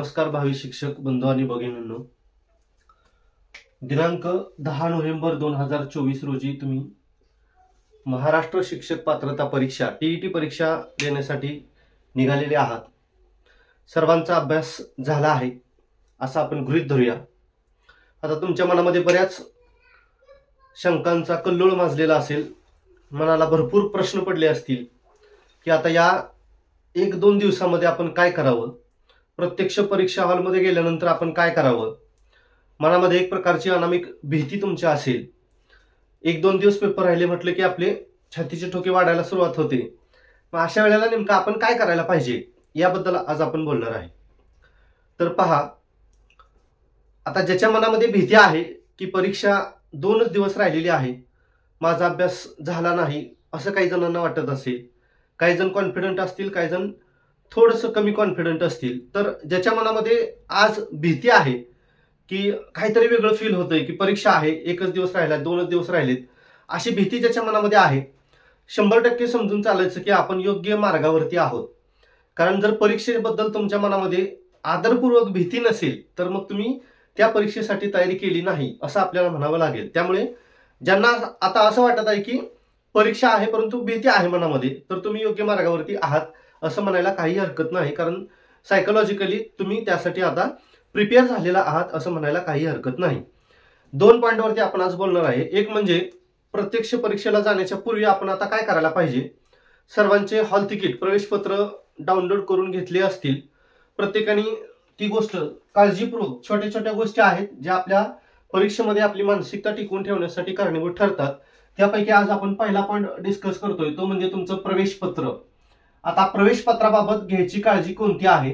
नमस्कार भावी शिक्षक बंधू आणि भगिनींनो, दिनांक 10 नोव्हेंबर 2024 रोजी तुम्ही महाराष्ट्र शिक्षक पात्रता परीक्षा टीईटी परीक्षा देण्यासाठी निघालेले आहात. सर्वांचा अभ्यास झाला आहे असं आपण गृहीत धरूया. आता तुमच्या मनामध्ये बऱ्याच शंकांचा कल्लोळ माजलेला असेल, मनाला भरपूर प्रश्न पडले असतील की आता या 1-2 दिवसामध्ये आपण काय करावं, प्रत्यक्ष परीक्षा हॉलमध्ये गेल्यानंतर आपण काय करावं. मनामध्ये एक प्रकारची अनामिक भीती तुमच्या असेल. 1-2 दिवस पेपर राहिले म्हटलं की आपले छातीचे ठोके वाढायला सुरुवात होते. मग अशा वेळेला नेमकं आपण काय करायला पाहिजे याबद्दल आज आपण बोलणार आहे. तर पहा, आता ज्याच्या मनामध्ये भीती आहे की परीक्षा 2च दिवस राहिलेली आहे, माझा अभ्यास झाला नाही असं काही जणांना वाटत असेल, काही जण कॉन्फिडंट असतील, काही जण थोडंसं कमी कॉन्फिडंट असतील, तर ज्याच्या मनामध्ये आज भीती आहे की काहीतरी वेगळं फील होतंय की परीक्षा आहे, 1च दिवस राहिला, 2च दिवस राहिलेत, अशी भीती ज्याच्या मनामध्ये आहे, 100% समजून चालायचं की आपण योग्य मार्गावरती आहोत. कारण जर परीक्षेबद्दल तुमच्या मनामध्ये आदरपूर्वक भीती नसेल तर मग तुम्ही त्या परीक्षेसाठी तयारी केली नाही असं आपल्याला म्हणावं लागेल. त्यामुळे ज्यांना आता असं वाटत आहे की परीक्षा आहे परंतु भीती आहे मनामध्ये, तर तुम्ही योग्य मार्गावरती आहात असं म्हणायला काही हरकत नाही. कारण सायकोलॉजिकली तुम्ही त्यासाठी आता प्रिपेअर झालेला आहात असं म्हणायला काही हरकत नाही. 2 पॉईंटवरती आपण आज बोलणार आहे. एक म्हणजे प्रत्यक्ष परीक्षेला जाण्याच्या पूर्वी आपण आता काय करायला पाहिजे. सर्वांचे हॉल तिकीट, प्रवेशपत्र डाउनलोड करून घेतले असतील. प्रत्येकाने ती गोष्ट काळजीपूर्वक, छोट्या छोट्या गोष्टी आहेत ज्या आपल्या परीक्षेमध्ये आपली मानसिकता टिकवून ठेवण्यासाठी कारणीभूत ठरतात. त्यापैकी आज आपण पहिला पॉईंट डिस्कस करतोय, तो म्हणजे तुमचं प्रवेशपत्र. आता प्रवेशपत्राबाबत घ्यायची काळजी कोणती आहे.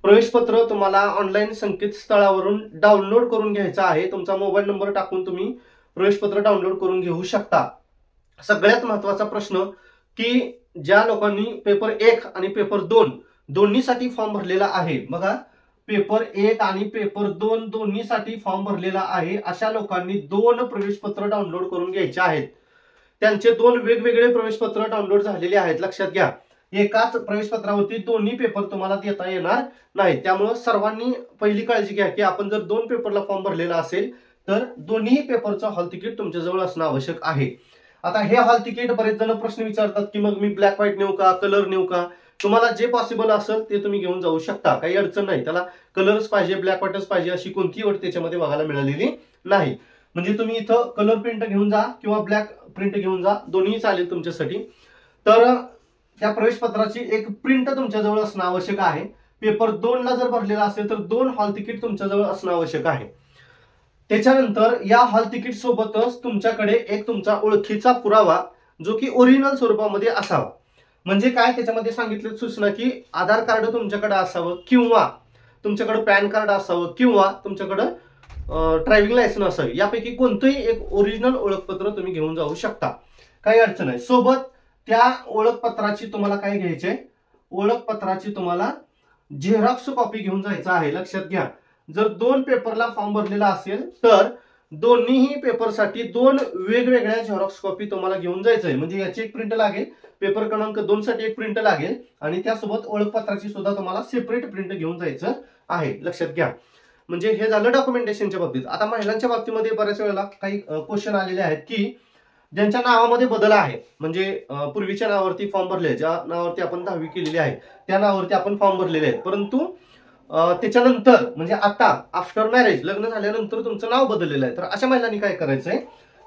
प्रवेशपत्र तुम्हाला ऑनलाईन संकेतस्थळावरून डाउनलोड करून घ्यायचं आहे. तुमचा मोबाईल नंबर टाकून तुम्ही प्रवेशपत्र डाउनलोड करून घेऊ शकता. सगळ्यात महत्वाचा प्रश्न की ज्या लोकांनी पेपर 1 आणि पेपर 2 दोन्हीसाठी फॉर्म भरलेला आहे, बघा, पेपर 1 आणि पेपर 2 दोन्हीसाठी फॉर्म भरलेला आहे, अशा लोकांनी 2 प्रवेशपत्र डाउनलोड करून घ्यायचे आहेत. त्यांचे 2 वेगवेगळे प्रवेशपत्र डाउनलोड झालेले आहेत. लक्षात घ्या, एकाच प्रवेशपत्रावरती दोन्ही पेपर तुम्हाला देता येणार नाही. त्यामुळे सर्वांनी पहिली काळजी घ्या की आपण जर 2 पेपरला फॉर्म भरलेला असेल तर दोन्ही पेपरचं हॉल तिकीट तुमच्याजवळ असणं आवश्यक आहे. आता हे हॉल तिकीट बरेच जण प्रश्न विचारतात की मग मी ब्लॅक व्हाईट नेऊ का, कलर नेऊ का. तुम्हाला जे पॉसिबल असेल ते तुम्ही घेऊन जाऊ शकता, काही अडचण नाही. त्याला कलर्स पाहिजे, ब्लॅक व्हाईटच पाहिजे अशी कोणतीही अट त्याच्यामध्ये बघायला मिळालेली नाही. म्हणजे तुम्ही इथं कलर प्रिंट घेऊन जा किंवा ब्लॅक प्रिंट घेऊन जा, दोन्ही चालेल तुमच्यासाठी. तर त्या प्रवेशपत्राची एक प्रिंट तुमच्याजवळ असणं आवश्यक आहे. पेपर 2 ला जर भरलेला असेल तर 2 हॉल तिकीट तुमच्याजवळ असणं आवश्यक आहे. त्याच्यानंतर या हॉल तिकीट सोबतच तुमच्याकडे एक तुमचा ओळखीचा पुरावा जो की ओरिजिनल स्वरूपामध्ये असावा. म्हणजे काय, त्याच्यामध्ये सांगितलं सूचना की आधार कार्ड तुमच्याकडे असावं किंवा तुमच्याकडे पॅन कार्ड असावं किंवा तुमच्याकडं ड्रायव्हिंग लायसन्स असावी. यापैकी कोणतंही एक ओरिजिनल ओळखपत्र तुम्ही घेऊन जाऊ शकता, काही अडचण नाही. सोबत त्या ओळखपत्राची तुम्हाला काय घ्यायचंय, ओळखपत्राची तुम्हाला झेरॉक्स कॉपी घेऊन जायचं आहे. लक्षात घ्या, जर 2 पेपरला फॉर्म भरलेला असेल तर दोन्हीही पेपरसाठी 2 वेगवेगळ्या झेरॉक्स कॉपी तुम्हाला घेऊन जायचंय. म्हणजे याची एक प्रिंट लागेल, पेपर क्रमांक 2 साठी एक प्रिंट लागेल आणि त्यासोबत ओळखपत्राची सुद्धा तुम्हाला सेपरेट प्रिंट घेऊन जायचं आहे. लक्षात घ्या. म्हणजे हे झालं डॉक्युमेंटेशनच्या बाबतीत. आता महिलांच्या बाबतीमध्ये बऱ्याच वेळेला काही क्वेश्चन आलेले आहेत की ज्यांच्या नावामध्ये बदल आहे, म्हणजे पूर्वीच्या नावावरती फॉर्म भरले, ज्या नावावरती आपण 10वी केलेली आहे त्या नावावरती आपण फॉर्म भरलेले आहेत, परंतु त्याच्यानंतर म्हणजे आता आफ्टर मॅरेज, लग्न झाल्यानंतर तुमचं नाव बदललेलं आहे. तर अशा महिलांनी काय करायचंय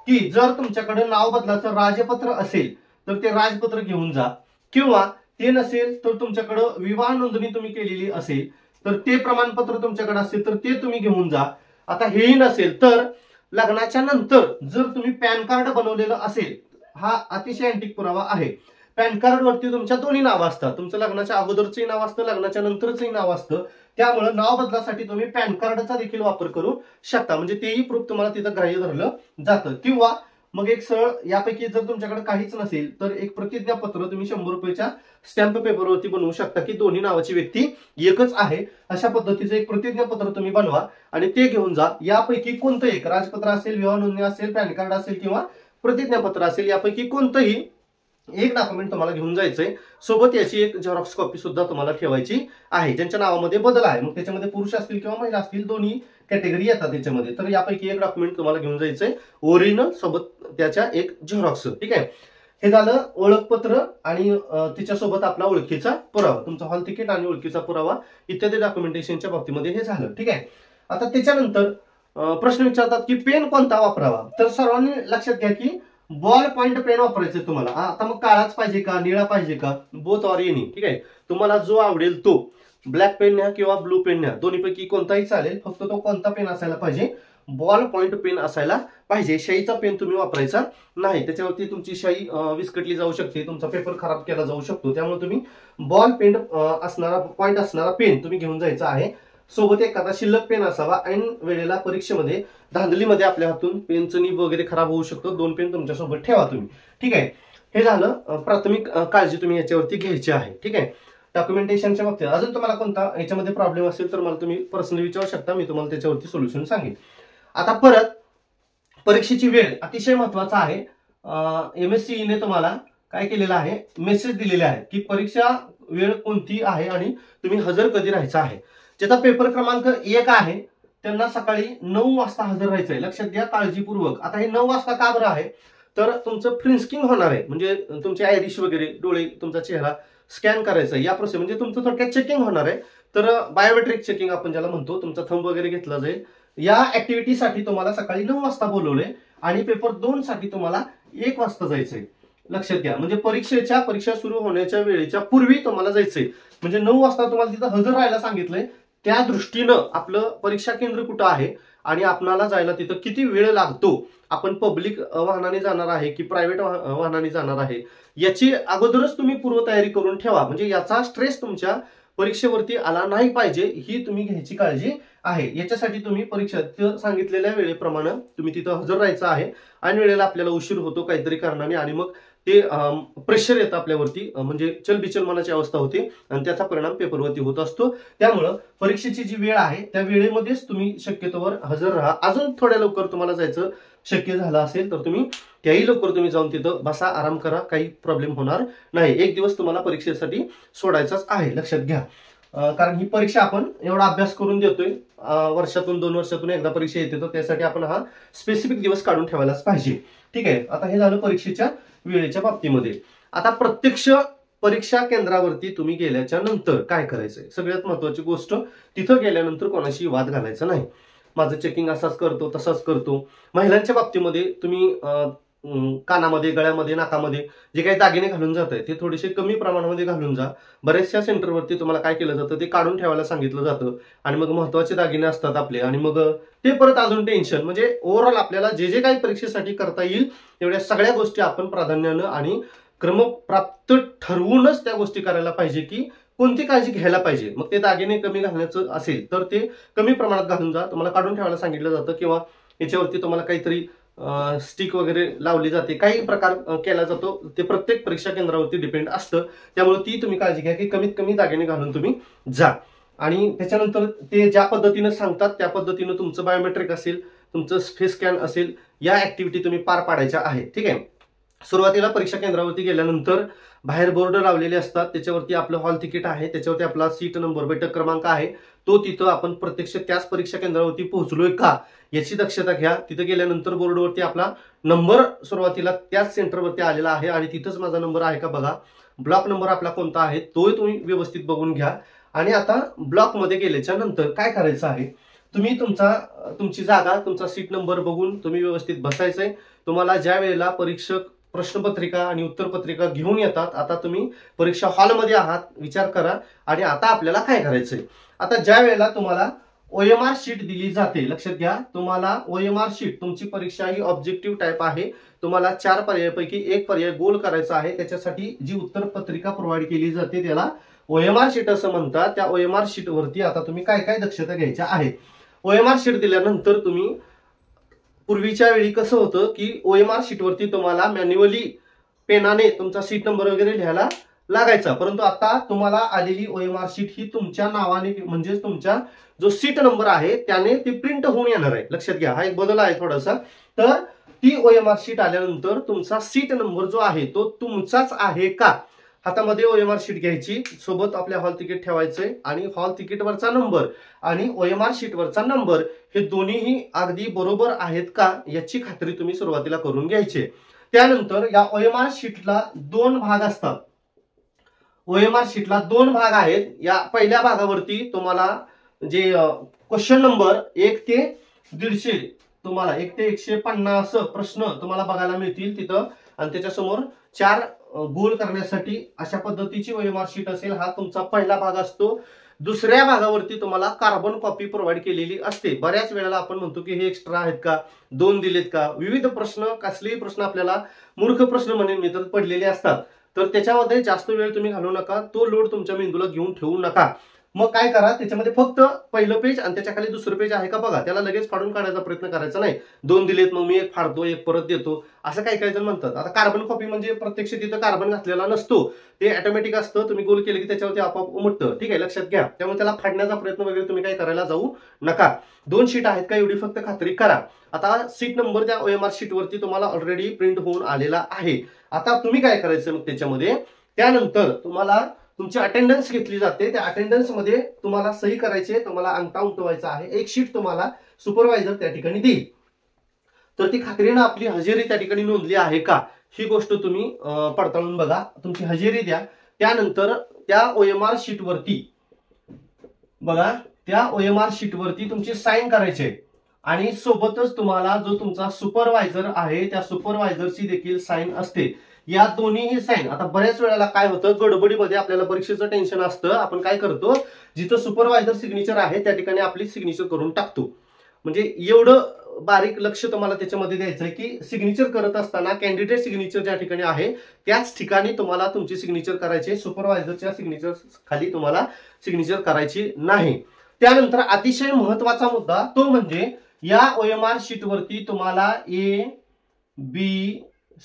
की जर तुमच्याकडे नाव बदलाचं राजपत्र असेल तर ते राजपत्र घेऊन जा, किंवा ते नसेल तर तुमच्याकडं विवाह नोंदणी तुम्ही केलेली असेल तर ते प्रमाणपत्र तुमच्याकडे असेल तर ते तुम्ही घेऊन जा. आता हेही नसेल तर लग्नाच्या नंतर जर तुम्ही पॅन कार्ड बनवलेलं असेल, हा अतिशय अँटिक पुरावा आहे. पॅन कार्ड वरती तुमच्या दोन्ही नावं असतात, तुमचं लग्नाच्या अगोदरचंही नाव असतं, लग्नाच्या नंतरचंही नाव असतं. त्यामुळे नाव बदलासाठी तुम्ही पॅन कार्डचा देखील वापर करू शकता. म्हणजे तेही प्रूफ तुम्हाला तिथं ग्राह्य धरलं जातं. किंवा मग एक सरळ, यापैकी जर तुमच्याकडे काहीच नसेल तर एक प्रतिज्ञापत्र तुम्ही 100 रुपयाच्या स्टॅम्प पेपरवरती बनवू शकता की दोन्ही नावाची व्यक्ती एकच आहे. अशा पद्धतीचं एक प्रतिज्ञापत्र तुम्ही बनवा आणि ते घेऊन जा. यापैकी कोणतं एक, राजपत्र असेल, विवाह नोंदणी असेल, पॅन कार्ड असेल किंवा प्रतिज्ञापत्र असेल, यापैकी कोणतंही एक डॉक्युमेंट तुम्हाला घेऊन जायचंय, सोबत याची एक झेरॉक्स कॉपी सुद्धा तुम्हाला ठेवायची आहे. ज्यांच्या नावामध्ये बदल आहे, मग त्याच्यामध्ये पुरुष असतील किंवा महिला असतील दोन्ही कॅटेगरी येतात त्याच्यामध्ये, तर यापैकी एक डॉक्युमेंट तुम्हाला घेऊन जायचंय ओरिजिनल सोबत त्याच्या एक झेरॉक्स. ठीक आहे, हे झालं ओळखपत्र आणि तिच्यासोबत आपला ओळखीचा पुरावा, तुमचा हॉल तिकीट आणि ओळखीचा पुरावा इत्यादी डॉक्युमेंटेशनच्या बाबतीमध्ये हे झालं. ठीक आहे, आता त्याच्यानंतर प्रश्न विचारतात की पेन कोणता वापरावा. तर सर्वांनी लक्षात घ्या की बॉल पॉइंट पेन वापरायचे तुम्हाला. आता मग काळाच पाहिजे का, निळा पाहिजे का, बोथ ऑर एनी. ठीक आहे, तुम्हाला जो आवडेल तो, ब्लॅक पेन न्या किंवा ब्लू पेन न्या, दोन्हीपैकी कोणताही चालेल, फक्त तो कोणता पेन असायला पाहिजे, बॉल पॉइंट पेन असायला पाहिजे. शाईचा पेन तुम्ही वापरायचा नाही, त्याच्यावरती तुमची शाई विस्कटली जाऊ शकते, तुमचा पेपर खराब केला जाऊ शकतो. त्यामुळे तुम्ही बॉल पेन असणारा पॉइंट असणारा पेन तुम्ही घेऊन जायचा आहे. सोबत एखादा शिल्लक पेन असावा, ऐन वेळेला परीक्षेमध्ये धांदलीमध्ये आपल्या हातून पेनचं निब वगैरे खराब होऊ शकतो, 2 पेन तुमच्यासोबत ठेवा तुम्ही. ठीक आहे, हे झालं प्राथमिक काळजी तुम्ही याच्यावरती घ्यायची आहे. ठीक आहे, डॉक्युमेंटेशनच्या बाबतीत अजून तुम्हाला कोणता याच्यामध्ये प्रॉब्लेम असेल तर मला तुम्ही पर्सनली विचारू शकता, मी तुम्हाला त्याच्यावरती सोल्युशन सांगेन. आता परत परीक्षेची वेळ अतिशय महत्वाचा आहे. MSCE ने तुम्हाला काय केलेलं आहे, मेसेज दिलेले आहे की परीक्षा वेळ कोणती आहे आणि तुम्ही हजर कधी राहायचं आहे. ज्याचा पेपर क्रमांक 1 आहे त्यांना सकाळी 9 वाजता हजर राहायचंय. लक्षात घ्या काळजीपूर्वक. आता हे 9 वाजता का बरं आहे, तर तुमचं फ्रिन्स्किंग होणार आहे, म्हणजे तुमचे आयरिश वगैरे डोळे, तुमचा चेहरा स्कॅन करायचा आहे. या प्रोसेस म्हणजे तुमचं थोडक्यात चेकिंग होणार आहे. तर बायोमेट्रिक चेकिंग आपण ज्याला म्हणतो, तुमचा थंब वगैरे घेतला जाईल. या ऍक्टिव्हिटीसाठी तुम्हाला सकाळी 9 वाजता बोलवले आणि पेपर 2 साठी तुम्हाला 1 वाजता जायचंय. लक्षात घ्या, म्हणजे परीक्षा सुरू होण्याच्या वेळेच्या पूर्वी तुम्हाला जायचंय. म्हणजे 9 वाजता तुम्हाला तिथं हजर राहायला सांगितलंय. त्या दृष्टीनं आपलं परीक्षा केंद्र कुठं आहे आणि आपणाला जायला तिथं किती वेळ लागतो, आपण पब्लिक वाहनाने जाणार आहे की प्रायव्हेट वाहनाने जाणार आहे, याची अगोदरच तुम्ही पूर्वतयारी करून ठेवा. म्हणजे याचा स्ट्रेस तुमच्या परीक्षेवरती आला नाही पाहिजे, ही तुम्ही घ्यायची काळजी आहे. याच्यासाठी तुम्ही परीक्षा सांगितलेल्या वेळेप्रमाणे तुम्ही तिथं हजर राहायचं आहे. आणि वेळेला आपल्याला उशीर होतो काहीतरी कारणाने आणि मग ते प्रेशर येतं आपल्यावरती, म्हणजे चलबिचल मनाची अवस्था होते आणि त्याचा परिणाम पेपरवरती होत असतो. त्यामुळं परीक्षेची जी वेळ आहे त्या वेळेमध्येच तुम्ही शक्यतोवर हजर राहा. अजून थोड्या लवकर तुम्हाला जायचं शक्य झालं असेल तर तुम्ही त्याही लवकर तुम्ही जाऊन तिथं बसा, आराम करा, काही प्रॉब्लेम होणार नाही. 1 दिवस तुम्हाला परीक्षेसाठी सोडायचाच आहे, लक्षात घ्या. कारण ही परीक्षा आपण एवढा अभ्यास करून देतोय, वर्षातून 2 वर्षातून एकदा परीक्षा येते, तर त्यासाठी आपण हा स्पेसिफिक दिवस काढून ठेवायलाच पाहिजे. ठीक आहे, आता हे झालं परीक्षेच्या वेळेच्या बाबतीमध्ये. आता प्रत्यक्ष परीक्षा केंद्रावरती तुम्ही गेल्याच्या नंतर काय करायचंय, सगळ्यात महत्वाची गोष्ट, तिथं गेल्यानंतर कोणाशी वाद घालायचा नाही. माझं चेकिंग असाच करतो तसाच करतो. महिलांच्या बाबतीमध्ये तुम्ही कानामध्ये, गळ्यामध्ये, नाकामध्ये जे काही दागिने घालून जात आहे ते थोडेसे कमी प्रमाणामध्ये घालून जा. बऱ्याचशा सेंटरवरती तुम्हाला काय केलं जातं, ते काढून ठेवायला सांगितलं जातं आणि मग महत्वाचे दागिने असतात आपले आणि मग ते परत अजून टेन्शन. म्हणजे ओव्हरऑल आपल्याला जे जे काही परीक्षेसाठी करता येईल तेवढ्या सगळ्या गोष्टी आपण प्राधान्यानं आणि क्रमप्राप्त ठरवूनच त्या गोष्टी करायला पाहिजे की कोणती काळजी घ्यायला पाहिजे. मग ते दागिने कमी घालण्याचं असेल तर ते कमी प्रमाणात घालून जा, तुम्हाला काढून ठेवायला सांगितलं जातं, किंवा याच्यावरती तुम्हाला काहीतरी स्टिक वगैरे लावली जाते, काही प्रकार केला जातो, ते प्रत्येक परीक्षा केंद्रावरती डिपेंड असतं. त्यामुळे ती तुम्ही काळजी घ्या की कमीत कमी दागिने घालून तुम्ही जा. आणि त्याच्यानंतर ते ज्या पद्धतीनं सांगतात त्या पद्धतीनं तुमचं बायोमेट्रिक असेल, तुमचं फेस स्कॅन असेल, या ऍक्टिव्हिटी तुम्ही पार पाडायच्या आहेत. ठीक आहे, सुरुवातीला परीक्षा केंद्रावरती गेल्यानंतर बाहेर बोर्ड लावलेले असतात, त्याच्यावरती आपलं हॉल तिकीट आहे, त्याच्यावरती आपला सीट नंबर, बैठक क्रमांक आहे, तो तिथं आपण प्रत्यक्ष त्याच परीक्षा केंद्रावरती पोहोचलोय का याची दक्षता घ्या. तिथं गेल्यानंतर बोर्डवरती आपला नंबर सुरुवातीला त्याच सेंटरवरती आलेला आहे आणि तिथंच माझा नंबर आहे का बघा. ब्लॉक नंबर आपला कोणता आहे तोही तुम्ही व्यवस्थित बघून घ्या. आणि आता ब्लॉकमध्ये गेल्याच्या नंतर काय करायचं आहे, तुम्ही तुमची जागा, तुमचा सीट नंबर बघून तुम्ही व्यवस्थित बसायचंय. तुम्हाला ज्या वेळेला परीक्षक प्रश्नपत्रिका आणि उत्तरपत्रिका घेऊन येतात, आता तुम्ही परीक्षा हॉलमध्ये आहात, विचार करा. आणि आता आपल्याला काय करायचंय, आता ज्या वेळेला तुम्हाला OMR शीट दिली जाते, लक्षात घ्या, तुम्हाला OMR शीट, तुमची परीक्षा ही ऑब्जेक्टिव्ह टाईप आहे, तुम्हाला 4 पर्यायापैकी 1 पर्याय गोल करायचा आहे. त्याच्यासाठी जी उत्तरपत्रिका प्रोव्हाइड केली जाते त्याला OMR शीट असं म्हणतात. त्या OMR शीट वरती आता तुम्ही काय काय दक्षता घ्यायच्या आहेत. OMR शीट दिल्यानंतर तुम्ही, पूर्वीच्या वेळी कसं होतं की OMR शीटवरती तुम्हाला मॅन्युअली पेनाने तुमचा सीट नंबर वगैरे लिहायला लागायचा, परंतु आता तुम्हाला आलेली OMR शीट ही तुमच्या नावाने म्हणजे तुमच्या जो सीट नंबर आहे त्याने ती प्रिंट होऊन येणार आहे. लक्षात घ्या, हा एक बदल आहे थोडासा. तर ती OMR शीट आल्यानंतर तुमचा सीट नंबर जो आहे तो तुमचाच आहे का, हातामध्ये OMR शीट घ्यायची, सोबत आपल्या हॉल तिकीट ठेवायचंय आणि हॉल तिकीटवरचा नंबर आणि OMR शीटवरचा नंबर हे दोन्हीही अगदी बरोबर आहेत का याची खात्री तुम्ही सुरुवातीला करून घ्यायची. त्यानंतर या OMR शीटला 2 भाग असतात. OMR शीटला 2 भाग आहेत. या पहिल्या भागावरती तुम्हाला जे क्वेश्चन नंबर 1 ते 150 तुम्हाला 1 ते 150 प्रश्न तुम्हाला बघायला मिळतील तिथं, आणि त्याच्यासमोर 4 गोल करण्यासाठी अशा पद्धतीची OMR शीट असेल. हा तुमचा पहिला भाग असतो. दुसऱ्या भागावरती तुम्हाला कार्बन कॉपी प्रोव्हाइड केलेली असते. बऱ्याच वेळेला आपण म्हणतो की हे एक्स्ट्रा आहेत का, 2 दिलेत का, विविध प्रश्न, कसलेही प्रश्न आपल्याला मूर्ख प्रश्न म्हणून मिळतात, पडलेले असतात. तर त्याच्यामध्ये जास्त वेळ तुम्ही घालवू नका, तो लोड तुमच्या मेंदूला घेऊन ठेवू नका. मग काय करा, त्याच्यामध्ये फक्त पहिलं पेज आणि त्याच्या खाली दुसरं पेज आहे का बघा, त्याला लगेच फाडून काढायचा प्रयत्न करायचा नाही. 2 दिलेत मग मी 1 फाडतो 1 परत देतो, असं काही काही जण म्हणतात. आता कार्बन कॉपी म्हणजे प्रत्यक्ष तिथं कार्बन घातलेला नसतो, ते ऑटोमॅटिक असतं, तुम्ही गोल केले की त्याच्यावरती आपोआप उमटतं. ठीक आहे, लक्षात घ्या. त्यामुळे त्याला फाडण्याचा प्रयत्न वगैरे तुम्ही काही करायला जाऊ नका. 2 शीट आहेत का एवढी फक्त खात्री करा. आता सीट नंबर त्या OMR शीटवरती तुम्हाला ऑलरेडी प्रिंट होऊन आलेला आहे. आता तुम्ही काय करायचं मग त्याच्यामध्ये, त्यानंतर तुम्हाला तुमची अटेंडन्स घेतली जाते. त्या अटेंडन्स मध्ये तुम्हाला सही करायची आहे, तुम्हाला अंगठा उमटवायचा आहे. एक शीट तुम्हाला सुपरवायझर त्या ठिकाणी देईल. तर ती खात्रीनं आपली हजेरी त्या ठिकाणी नोंदली आहे का ही गोष्ट तुम्ही पडताळून बघा. तुमची हजेरी द्या. त्यानंतर त्या OMR शीटवरती बघा, त्या OMR शीटवरती तुमची साईन करायची आणि सोबतच तुम्हाला जो तुमचा सुपरवायझर आहे त्या सुपरवायझरची देखील साईन असते. या दोन्हीही साईन, आता बऱ्याच वेळेला काय होतं, गडबडीमध्ये आपल्याला परीक्षेचं टेन्शन असतं, आपण काय करतो, जिथं सुपरवायझर सिग्नेचर आहे त्या ठिकाणी आपली सिग्नेचर करून टाकतो. म्हणजे एवढं बारीक लक्ष तुम्हाला त्याच्यामध्ये द्यायचं आहे की सिग्नेचर करत असताना कॅन्डिडेट सिग्नेचर ज्या ठिकाणी आहे त्याच ठिकाणी तुम्हाला तुमची सिग्नेचर करायची, सुपरवायझरच्या सिग्नेचर खाली तुम्हाला सिग्नेचर करायची नाही. त्यानंतर अतिशय महत्वाचा मुद्दा तो म्हणजे या OMR शीटवरती तुम्हाला A, B,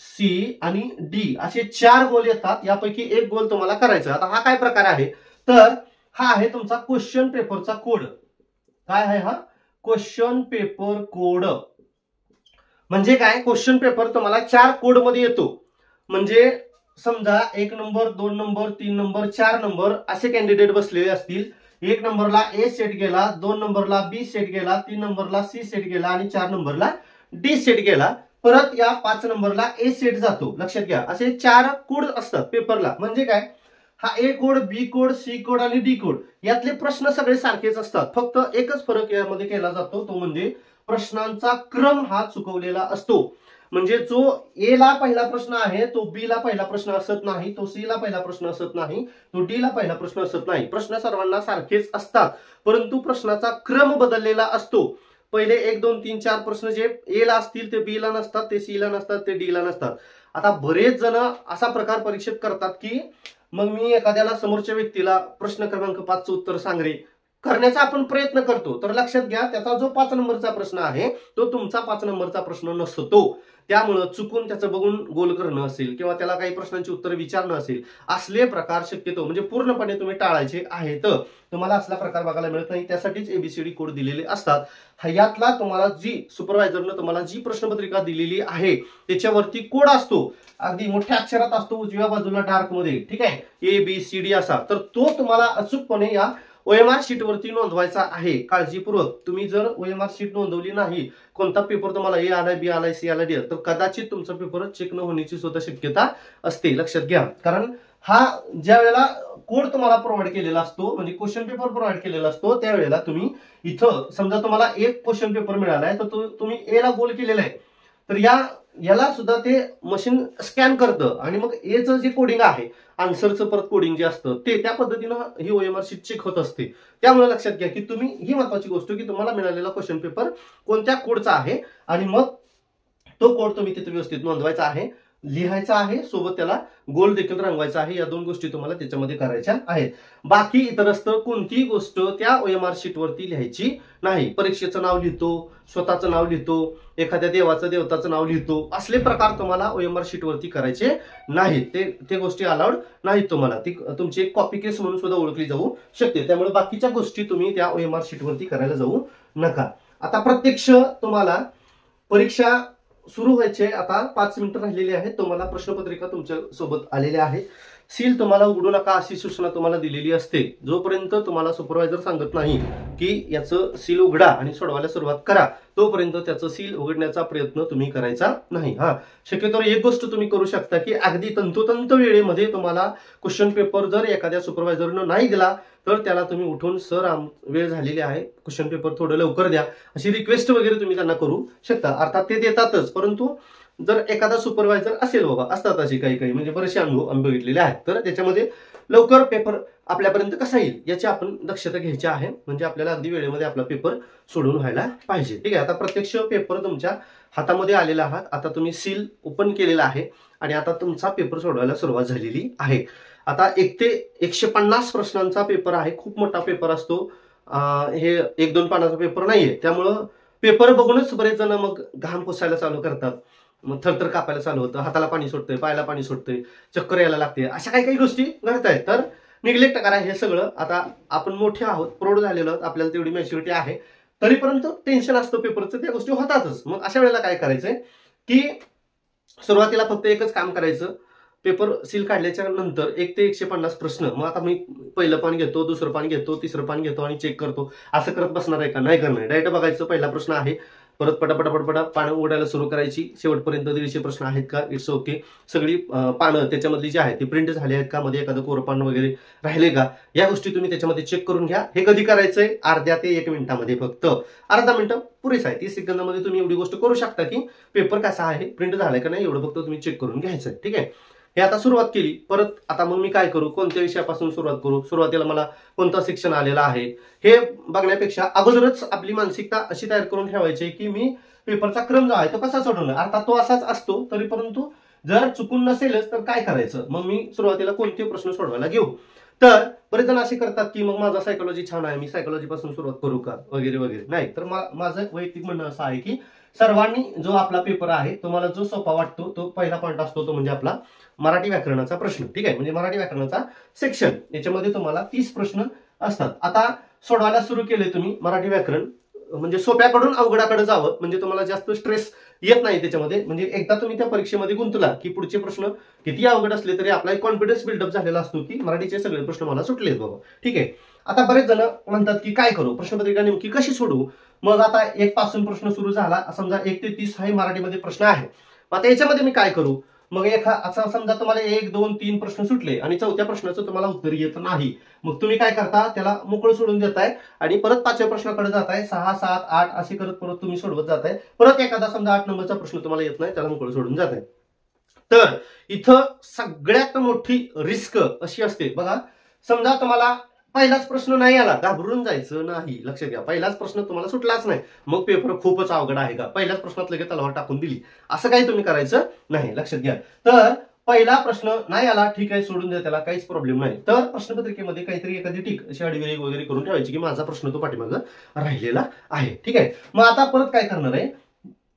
C आणि D असे 4 गोल येतात. यापैकी 1 गोल तुम्हाला करायचा. आता हा काय प्रकार आहे, तर हा आहे तुमचा क्वेश्चन पेपरचा कोड. काय आहे हा, क्वेश्चन पेपर कोड. म्हणजे काय, क्वेश्चन पेपर तुम्हाला 4 कोड मध्ये येतो. म्हणजे समजा 1 नंबर 2 नंबर 3 नंबर 4 नंबर असे कॅन्डिडेट बसलेले असतील. 1 नंबरला A सेट गेला, 2 नंबरला B सेट गेला, 3 नंबरला C सेट गेला आणि 4 नंबरला D सेट गेला. परत या 5 नंबरला A सेट जातो. लक्षात घ्या, असे 4 कोड असतात पेपरला. म्हणजे काय, हा A code, B code, C code आणि D कोड यातले प्रश्न सगळे सारखेच असतात. फक्त एकच फरक यामध्ये केला जातो, तो म्हणजे प्रश्नांचा क्रम हा चुकवलेला असतो. म्हणजे जो A ला पहिला प्रश्न आहे तो B ला पहिला प्रश्न असत नाही, तो C ला पहिला प्रश्न असत नाही, तो D ला पहिला प्रश्न असत नाही. प्रश्न सर्वांना सारखेच असतात, परंतु प्रश्नाचा क्रम बदललेला असतो. पहिले 1 2 3 4 प्रश्न जे A ला असतील ते B ला नसतात, ते C ला नसतात, ते D ला नसतात. आता बरेच जण असा प्रकार परीक्षेत करतात की मग मी एखाद्याला समोरच्या व्यक्तीला प्रश्न क्रमांक 5 चं उत्तर सांग रे करण्याचा आपण प्रयत्न करतो. तर लक्षात घ्या, त्याचा जो 5 नंबरचा प्रश्न आहे तो तुमचा 5 नंबरचा प्रश्न नसतो. त्यामुळे चुकून त्याचं बघून गोल करणं असेल किंवा त्याला काही प्रश्नांची उत्तर विचारणं असेल, असले प्रकार शक्यतो म्हणजे पूर्णपणे तुम्ही टाळायचे आहेत. तुम्हाला असला प्रकार बघायला मिळत नाही. त्यासाठीच ABCD कोड दिलेले असतात. यातला तुम्हाला जी सुपरवायझरनं तुम्हाला जी प्रश्नपत्रिका दिलेली आहे त्याच्यावरती कोड असतो, अगदी मोठ्या अक्षरात असतो उजव्या बाजूला डार्क मध्ये. ठीक आहे, ABCD असा. तर तो तुम्हाला अचूकपणे या OMR शीट वरती नोंदवायचा आहे. काळजीपूर्वक तुम्ही जर OMR शीट नोंदवली नाही, कोणता पेपर तुम्हाला A आलाय, B आलाय, C आलाय, D, तर कदाचित तुमचा पेपर चेक न होण्याची सुद्धा शक्यता असते. लक्षात घ्या, कारण हा ज्या वेळेला कोड तुम्हाला प्रोव्हाइड केलेला असतो, म्हणजे क्वेश्चन पेपर प्रोव्हाइड केलेला असतो, त्यावेळेला तुम्ही इथं समजा तुम्हाला एक क्वेश्चन पेपर मिळालाय तर तुम्ही A ला गोल केलेला आहे, तर याला सुद्धा ते मशीन स्कॅन करतं आणि मग एचं जे कोडिंग आहे, आन्सरचं परत कोडिंग जे असतं ते त्या पद्धतीनं ही OMR शीट चेक होत असते. त्यामुळे लक्षात घ्या की तुम्ही ही महत्वाची गोष्ट की तुम्हाला मिळालेला क्वेश्चन पेपर कोणत्या कोडचा आहे आणि मग तो कोड तुम्ही तिथे व्यवस्थित नोंदवायचा आहे. लिहायचा आहे, सोबत त्याला गोल देखील रंगवायचा आहे. या दोन गोष्टी तुम्हाला त्याच्यामध्ये करायच्या आहेत. बाकी इतरस्त कोणतीही गोष्ट त्या OMR शीटवरती लिहायची नाही. परीक्षेचं नाव लिहितो, स्वतःचं नाव लिहितो, एखाद्या देवताचं नाव लिहितो, असले प्रकार तुम्हाला OMR शीटवरती करायचे नाहीत. ते गोष्टी अलाउड नाहीत तुम्हाला. ती तुमची एक कॉपी केस म्हणून सुद्धा ओळखली जाऊ शकते. त्यामुळे बाकीच्या गोष्टी तुम्ही त्या OMR शीटवरती करायला जाऊ नका. आता प्रत्यक्ष तुम्हाला परीक्षा सुरू व्हायचे आता 5 मिनिटं राहिलेली आहेत. तुम्हाला प्रश्नपत्रिका तुमच्या सोबत आलेल्या आहेत. सील तुम्हाला उघडू नका अशी सूचना तुम्हाला दिलेली असते. जोपर्यंत तुम्हाला सुपरवायझर सांगत नाही की याचं सील उघडा आणि सोडवायला सुरुवात करा, तोपर्यंत त्याचं सील उघडण्याचा प्रयत्न तुम्ही करायचा नाही. शक्यतो एक गोष्ट तुम्ही करू शकता की अगदी तंतोतंत वेळेमध्ये तुम्हाला क्वेश्चन पेपर जर एखाद्या सुपरवायझरनं नाही दिला तर त्याला तुम्ही उठून सर वेळ झालेली आहे, क्वेश्चन पेपर थोडं लवकर द्या, अशी रिक्वेस्ट वगैरे तुम्ही त्यांना करू शकता. अर्थात ते देतातच, परंतु जर एखादा सुपरवायझर असेल, बाबा असतात असे काही म्हणजे बरेचसे अनुभव बघितलेले आहेत, तर त्याच्यामध्ये लवकर पेपर आपल्यापर्यंत कसा येईल याची आपण दक्षता घ्यायची आहे. म्हणजे आपल्याला अगदी वेळेमध्ये आपला पेपर सोडून व्हायला पाहिजे. ठीक आहे. आता प्रत्यक्ष पेपर तुमच्या हातामध्ये आलेला आहात. आता तुम्ही सील ओपन केलेला आहे आणि आता तुमचा पेपर सोडवायला सुरुवात झालेली आहे. आता 1 ते 150 प्रश्नांचा पेपर आहे. खूप मोठा पेपर असतो. हे 1-2 पानाचा पेपर नाहीये. त्यामुळं पेपर बघूनच बरेच जण मग घाम पुसायला चालू करतात, मग थरथर कापायला चालू होतं, हाताला पाणी सुटतंय, पायाला पाणी सुटतंय, चक्कर यायला लागते, अशा काही गोष्टी घडत आहेत. तर निग्लेक्ट करा हे सगळं. आता आपण मोठे आहोत, प्रौढ झालेलो आहोत, आपल्याला तेवढी मॅच्युरिटी आहे, तरीपर्यंत टेन्शन असतं पेपरचं, त्या गोष्टी होतातच. मग अशा वेळेला काय करायचंय की सुरुवातीला फक्त एकच काम करायचं. पेपर सील काढल्याच्या नंतर 1 ते 150 प्रश्न, मग आता मी पहिलं पान घेतो, दुसरं पान घेतो, तिसरं पान घेतो आणि चेक करतो, असं करत बसणार आहे का? नाही करणार. डायरेक्ट बघायचं पहिला प्रश्न आहे, परत पटापटा पानं उघडायला सुरू करायची. शेवटपर्यंत 150 प्रश्न आहेत का? It's okay. सगळी पानं त्याच्यामधली जी आहेत ती प्रिंट झाली आहेत का? मध्ये एखादं कोरं पान वगैरे राहिले का? या गोष्टी तुम्ही त्याच्यामध्ये चेक करून घ्या. हे कधी करायचंय? अर्ध्या ते 1 मिनिटामध्ये. फक्त अर्धा मिनिट पुरेसा आहे. 30 सेकंदामध्ये तुम्ही एवढी गोष्ट करू शकता की पेपर कसा आहे, प्रिंट झालाय का नाही, एवढं फक्त तुम्ही चेक करून घ्यायचंय. ठीक आहे. हे आता सुरुवात केली. परत आता मग मी काय करू, कोणत्या विषयापासून सुरुवात करू, सुरुवातीला मला कोणता सेक्शन आलेला आहे हे बघण्यापेक्षा अगोदरच आपली मानसिकता अशी तयार करून ठेवायची की मी पेपरचा क्रम जो आहे तो कसा सोडवणार. अर्थात तो असाच असतो, तरी परंतु जर चुकून नसेलच तर काय करायचं, मग मी सुरुवातीला कोणते प्रश्न सोडवायला घेऊ. तर बरेच जण असे करतात की मग माझा सायकोलॉजी छान आहे, मी सायकोलॉजी पासून सुरुवात करू का वगैरे वगैरे. नाही, तर माझं वैयक्तिक म्हणणं असं आहे की सर्वांनी जो आपला पेपर आहे तुम्हाला जो सोपा वाटतो तो पहिला पॉईंट असतो, तो म्हणजे आपला मराठी व्याकरणाचा प्रश्न. ठीक आहे. म्हणजे मराठी व्याकरणाचा सेक्शन, याच्यामध्ये तुम्हाला 30 प्रश्न असतात. आता सोडवायला सुरू केले तुम्ही मराठी व्याकरण, म्हणजे सोप्याकडून अवघडाकडे जावं, म्हणजे तुम्हाला जास्त स्ट्रेस येत नाही त्याच्यामध्ये. म्हणजे एकदा तुम्ही त्या परीक्षेमध्ये गुंतला की पुढचे प्रश्न किती अवघड असले तरी आपला कॉन्फिडन्स बिल्डअप झालेला असतो की मराठीचे सगळे प्रश्न मला सुटलेत बाबा. ठीक आहे. आता बरेच जण म्हणतात की काय करू, प्रश्नपत्रिका नेमकी कशी सोडवू. मग आता 1 पासून प्रश्न सुरू झाला, समजा 1 ते 30 हे मराठीमध्ये प्रश्न आहे. आता याच्यामध्ये मी काय करू, मग असं समजा तुम्हाला 1, 2, 3 प्रश्न सुटले आणि 4थ्या प्रश्नाचं तुम्हाला उत्तर येत नाही, मग तुम्ही काय करता, त्याला मोकळं सोडून देताय आणि परत 5व्या प्रश्नाकडे जाताय. 6, 7, 8 असे करत परत तुम्ही सोडवत जाताय. परत एखादा समजा 8 नंबरचा प्रश्न तुम्हाला येत नाही, त्याला मोकळं सोडून जाताय. तर इथं सगळ्यात मोठी रिस्क अशी असते बघा, समजा तुम्हाला पहिलाच प्रश्न नाही आला, घाबरून जायचं नाही. लक्षात घ्या, पहिलाच प्रश्न तुम्हाला सुटलाच नाही, मग पेपर खूपच अवघड आहे का, पहिल्याच प्रश्नात लगेच तलवार टाकून दिली, असं काही तुम्ही करायचं नाही. लक्षात घ्या. तर पहिला प्रश्न नाही आला, ठीक आहे, सोडून द्या, त्याला काहीच प्रॉब्लेम नाही. तर प्रश्नपत्रिकेमध्ये काहीतरी एखादी टिक अशी आडवी वगैरे करून ठेवायची की माझा प्रश्न तो पाठीमागं राहिलेला आहे. ठीक आहे. मग आता परत काय करणार आहे,